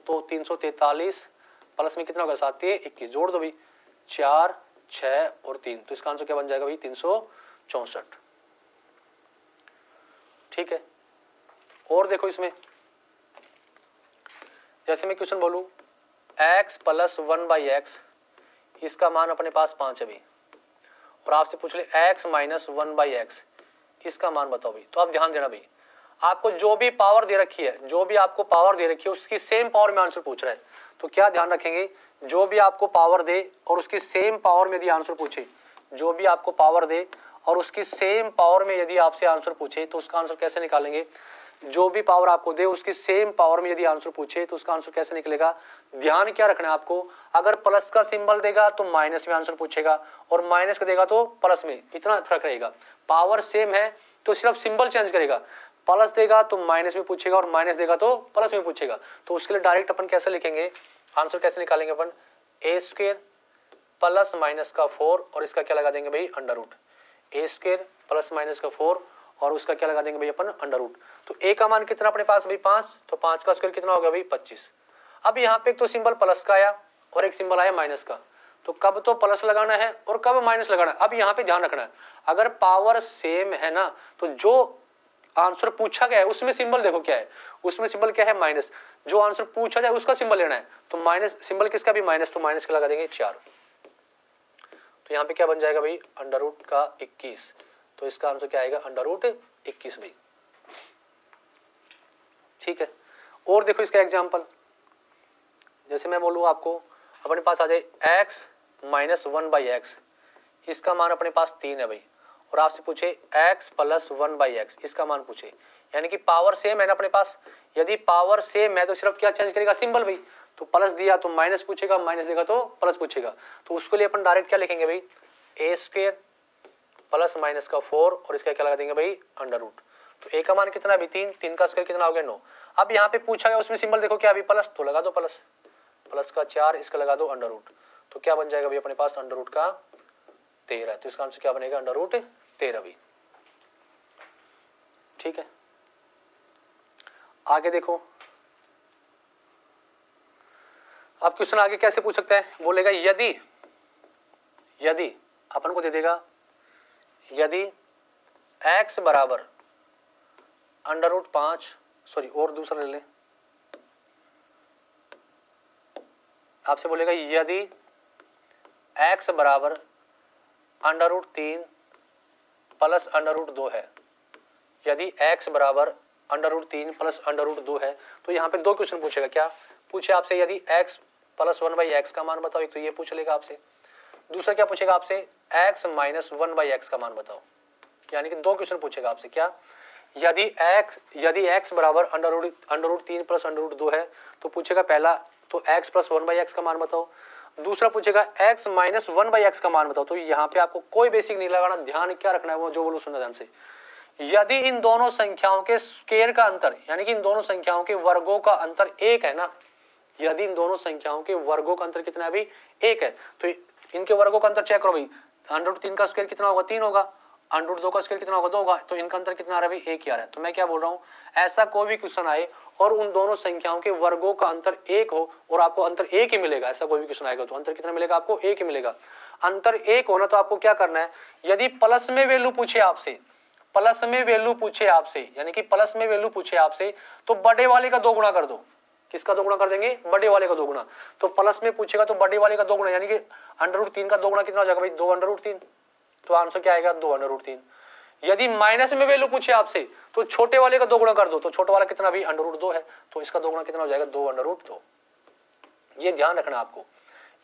तो 343 प्लस में कितना होगा 7 × 21, जोड़ दो भाई 4 6 और 3, तो इसका आंसर क्या बन जाएगा भाई 364। ठीक है, और देखो इसमें, जैसे मैं क्वेश्चन बोलूं x + 1/x इसका मान अपने पास 5 है भाई और आपसे पूछ ले x - 1/x इसका मान बताओ भाई, तो आप ध्यान देना भाई, आपको जो भी पावर दे रखी है, जो भी आपको पावर दे रखी है उसकी सेम पावर में आंसर पूछ रहा है, तो क्या ध्यान रखेंगे, जो भी आपको पावर दे और उसकी सेम पावर में यदि आंसर पूछे, जो भी आपको पावर दे और उसकी सेम पावर में यदि आपसे आंसर पूछे, तो उसका आंसर कैसे निकालेंगे, जो भी पावर आपको दे उसकी सेम पावर में यदि आंसर पूछे तो उसका आंसर कैसे निकलेगा। ध्यान क्या रखना है आपको, अगर प्लस का सिंबल देगा तो माइनस में आंसर पूछेगा और माइनस का देगा तो प्लस में, इतना फर्क रहेगा। पावर सेम है तो सिर्फ सिंबल चेंज करेगा, प्लस देगा तो माइनस में पूछेगा और माइनस देगा तो प्लस में पूछेगा, तो उसके लिए डायरेक्ट अपन कैसे लिखेंगे, आंसर कैसे निकालेंगे अपन, a² प्लस माइनस का 4 और इसका क्या लगा देंगे भाई √, a² प्लस माइनस का 4 और उसका क्या लगा देंगे भाई अपन √। तो a का मान कितना अपने पास भाई 5, तो 5 का स्क्वायर कितना हो गया भाई 25। अब यहाँ पे एक तो सिंबल प्लस का आया और एक सिंबल आया माइनस का, तो कब तो प्लस लगाना है और कब माइनस लगाना है। अब यहाँ पे ध्यान रखना है, अगर पावर सेम है ना, तो जो आंसर पूछा गया है उसमें सिंबल देखो क्या है, उसमें सिंबल क्या है माइनस, जो आंसर पूछा जाए उसका सिंबल लेना है, तो माइनस सिंबल किसका भी माइनस, तो माइनस का लगा देंगे 4, तो यहाँ पे क्या बन जाएगा भाई √21, तो इसका आंसर क्या आएगा √21 भाई। ठीक है, और देखो इसका एग्जांपल, जैसे मैं बोलूँ आपको अपने पास आ जाए x - 1/x इसका मान अपने पास 3 है भाई और आपसे पूछे x + 1/x इसका मान पूछे, यानी कि पावर सेम है ना अपने पास, यदि पावर सेम है तो सिर्फ क्या चेंज करेगा सिंबल भाई, तो प्लस दिया तो माइनस पूछेगा, माइनस देगा तो प्लस पूछेगा, तो उसके लिए अपन डायरेक्ट क्या लिखेंगे भाई, a² प्लस माइनस का 4 और इसका क्या लगा देंगे भाई √, तो a का मान कितना अभी 3, 3 का स्क्वायर कितना हो गया 9। अब यहाँ पे पूछा गया उसमें सिंबल देखो क्या अभी प्लस, तो लगा दो प्लस का 4 इसका लगा दो √, तो क्या बन जाएगा भाई अपने पास √13, तो इसका आंसर क्या बनेगा √13 भी। ठीक है, आगे देखो, अब क्वेश्चन आगे कैसे पूछ सकता है, बोलेगा यदि अपन को दे देगा यदि x बराबर √5, सॉरी और दूसरा ले ले, आपसे बोलेगा यदि x बराबर √3 प्लस √2 है, यदि x बराबर √3 प्लस √2 है, तो यहाँ पे दो क्वेश्चन पूछेगा, क्या पूछे आपसे, यदि x + 1/x का मान बताओ, एक तो ये पूछ लेगा आपसे, दूसरा क्या पूछेगा आपसे x - 1/x का मान बताओ, यानी कि दो क्वेश्चन पूछेगा आपसे। क्या यदि x बराबर √3 प्लस √2 है, तो पूछेगा पहला तो x प्लस 1/x का मान बताओ। दूसरा पूछेगा x माइनस 1/x का मान बताओ। तो यहाँ पे आपको कोई बेसिक नहीं लगाना, ध्यान क्या रखना है वो जो बोलो सुनना ध्यान से। यदि इन दोनों संख्याओं के स्क्वायर का अंतर यानी कि इन दोनों संख्याओं के वर्गों का अंतर 1 है ना, यदि इन दोनों संख्याओं के वर्गों का अंतर कितना है भाई 1 है, तो इनके वर्गों का अंतर चेक करो भाई। √3 का स्क्वायर कितना होगा 3 होगा, √2 का स्क्वायर कितना होगा 2 होगा, तो इनका अंतर कितना आ रहा है भाई 1 ही आ रहा है। तो मैं क्या बोल रहा हूँ, ऐसा कोई भी क्वेश्चन आए और उन दोनों संख्याओं के वर्गों का अंतर 1 हो और आपको अंतर 1 ही मिलेगा, ऐसा कोई भी क्वेश्चन आएगा तो अंतर कितना मिलेगा आपको 1 ही मिलेगा। अंतर 1 होना तो आपको क्या करना है, यदि प्लस में वैल्यू पूछे आपसे, प्लस में वैल्यू पूछे आपसे यानी कि प्लस में वैल्यू पूछे आपसे, तो बड़े वाले का 2 गुना कर दो। किसका 2 गुना कर देंगे, बड़े वाले का 2 गुना। तो प्लस में पूछेगा तो बड़े वाले का 2 गुना यानी कि √3 का 2 गुना कितना हो जाएगा भाई 2√3। तो आंसर क्या आएगा 2√3। यदि माइनस में वैल्यू पूछे आपसे तो छोटे वाले का 2 गुना कर दो। तो छोटा वाला कितना भी √2 है, तो इसका 2 गुना कितना हो जाएगा 2√2। ये ध्यान रखना आपको।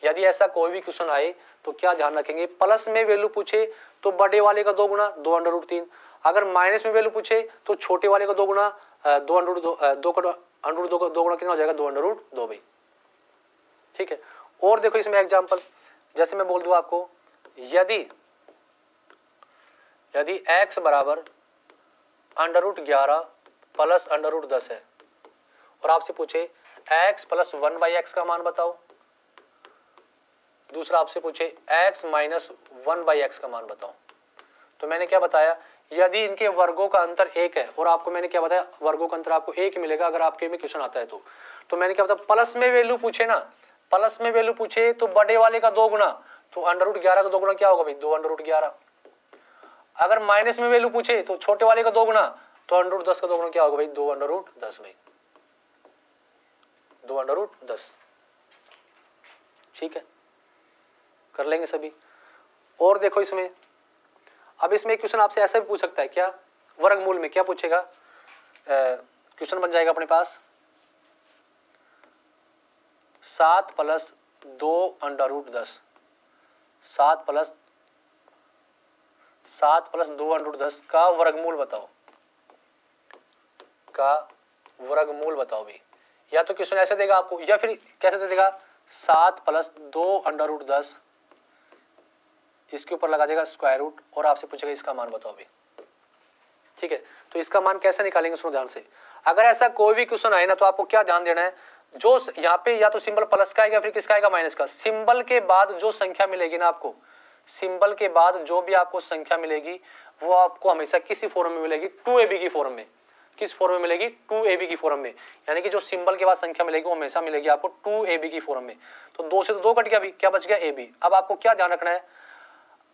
यदि ऐसा कोई भी क्वेश्चन आए तो क्या ध्यान रखेंगे, प्लस में वैल्यू पूछे तो बड़े वाले का 2 गुना 2√3, अगर माइनस में वैल्यू पूछे तो छोटे वाले का 2 गुना 2√2 का 2 गुना कितना हो जाएगा 2√2 भाई। ठीक है। और देखो इसमें एग्जांपल, जैसे मैं बोल दूं आपको, यदि x बराबर √11 प्लस √10 है और आपसे पूछे x प्लस 1/x का मान बताओ, दूसरा आपसे पूछे x माइनस 1/x का मान बताओ, तो मैंने क्या बताया, यदि इनके वर्गों का अंतर 1 है और आपको मैंने क्या बताया वर्गों का अंतर आपको 1 मिलेगा अगर आपके में क्वेश्चन आता है तो मैंने क्या बताया, प्लस में वैल्यू पूछे ना, प्लस में वैल्यू पूछे तो बड़े वाले का 2 गुना, तो √11 का 2 गुना क्या होगा भाई 2√11। अगर माइनस में वैल्यू पूछे तो छोटे वाले का 2 गुना, तो √10 का 2 गुना क्या होगा भाई 2√10 भाई 2√10। ठीक है, कर लेंगे सभी। और देखो इसमें, अब इसमें एक क्वेश्चन आपसे ऐसा भी पूछ सकता है, क्या वर्गमूल में क्या पूछेगा, क्वेश्चन बन जाएगा अपने पास 7 प्लस 2√10, 7 प्लस 2√10 का वर्गमूल बताओ, का वर्गमूल बताओ भी। या तो क्वेश्चन ऐसे देगा आपको या फिर कैसे दे देगा 7 प्लस 2√10 इसके ऊपर लगा देगा स्क्वायर रूट और आपसे पूछेगा इसका मान बताओ भी। ठीक है, तो इसका मान कैसे निकालेंगे सुनो ध्यान से। अगर ऐसा कोई भी क्वेश्चन आए ना तो आपको क्या ध्यान देना है, जो यहाँ पे या तो सिंबल प्लस का आएगा फिर किसका आएगा माइनस का, सिंबल के बाद जो संख्या मिलेगी ना आपको, सिंबल के बाद जो भी आपको संख्या मिलेगी वो आपको हमेशा किसी फॉर्म में मिलेगी 2ab की फॉर्म में। किस फॉर्म में मिलेगी 2ab की फॉर्म में, यानी कि जो सिंबल के बाद संख्या मिलेगी वो हमेशा मिलेगी आपको 2ab की फॉर्म में। तो 2 से तो 2 कट गया, अभी क्या बच गया ab। अब आपको क्या ध्यान रखना है,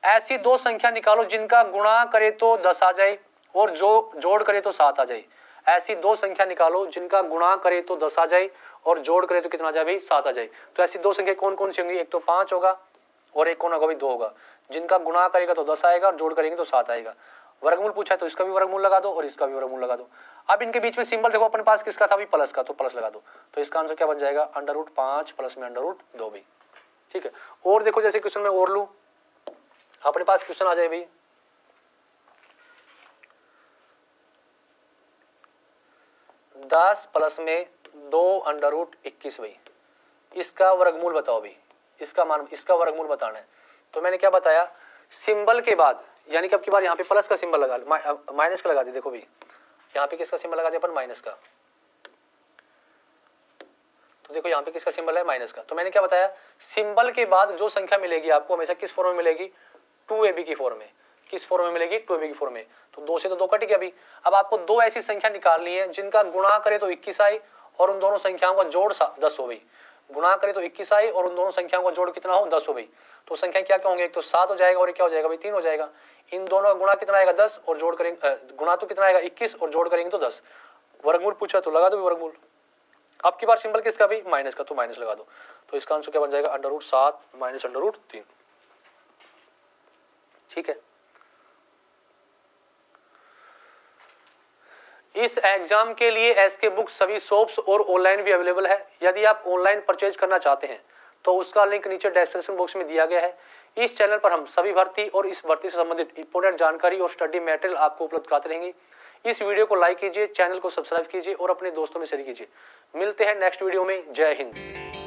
ऐसी 2 संख्या निकालो जिनका गुणा करे तो 10 आ जाए और जो जोड़ करे तो 7 आ जाए। ऐसी 2 संख्या निकालो जिनका गुणा करे तो 10 आ जाए और जोड़ करे तो कितना आ जाए भाई 7 आ जाए। तो ऐसी 2 संख्या कौन कौन सी होंगी, एक तो 5 होगा और एक कौन होगा भाई 2 होगा। जिनका गुणा करेगा तो 10 आएगा और जोड़ करेंगे तो 7 आएगा। वर्गमूल पूछा है तो इसका भी वर्गमूल लगा दो और इसका भी वर्गमूल लगा दो। अब इनके बीच में सिंबल देखो अपने पास किसका था भाई प्लस का, तो प्लस लगा दो। तो इसका आंसर क्या बन जाएगा √5 प्लस में √2 भाई। ठीक है, और देखो जैसे क्वेश्चन में और लूं, अपने पास क्वेश्चन आ जाए भाई 10 प्लस में 2√21 भाई, इसका वर्गमूल बताओ भाई, इसका मान, इसका वर्गमूल बताना है। तो मैंने क्या बताया, सिंबल के बाद यानी कि अब की बार यहाँ पे प्लस का सिंबल लगा, माइनस का लगा दिया। देखो भाई यहाँ पे किसका सिंबल लगा दिया अपन माइनस का, तो देखो यहाँ पे किसका सिंबल है माइनस का। तो मैंने क्या बताया, सिंबल के बाद जो संख्या मिलेगी आपको हमेशा किस फॉर्म में मिलेगी 2ab की फॉर्म में। किस फॉर्म में मिलेगी 2ab की फॉर्म में। तो 2 से तो 2 कट गया अभी। अब आपको 2 ऐसी संख्या निकालनी है जिनका गुणा करे तो 21 आए और उन दोनों संख्याओं का जोड़ 10 हो गई। गुणा करे तो 21 आए और उन दोनों संख्याओं का जोड़ कितना हो 10 हो गई। तो संख्या क्या क्या होंगे, एक तो 7 हो जाएगा और क्या हो जाएगा भाई 3 हो जाएगा। इन दोनों का गुणा कितना आएगा 10 और जोड़ करेंगे, गुणा तो कितना आएगा 21 और जोड़ करेंगे तो 10। वर्गमूल पूछा तो लगा दो वर्गमूल। अब की बार सिंबल किसका भी माइनस का, तो माइनस लगा दो। तो इसका आंसर क्या बन जाएगा √7 माइनस √3। ठीक है, इस एग्जाम के लिए एसके बुक सभी शॉप्स और ऑनलाइन भी अवेलेबल है। यदि आप ऑनलाइन परचेज करना चाहते हैं तो उसका लिंक नीचे डिस्क्रिप्शन बॉक्स में दिया गया है। इस चैनल पर हम सभी भर्ती और इस भर्ती से संबंधित इंपोर्टेंट जानकारी और स्टडी मटेरियल आपको उपलब्ध कराते रहेंगे। इस वीडियो को लाइक कीजिए, चैनल को सब्सक्राइब कीजिए और अपने दोस्तों में शेयर कीजिए। मिलते हैं नेक्स्ट वीडियो में। जय हिंद।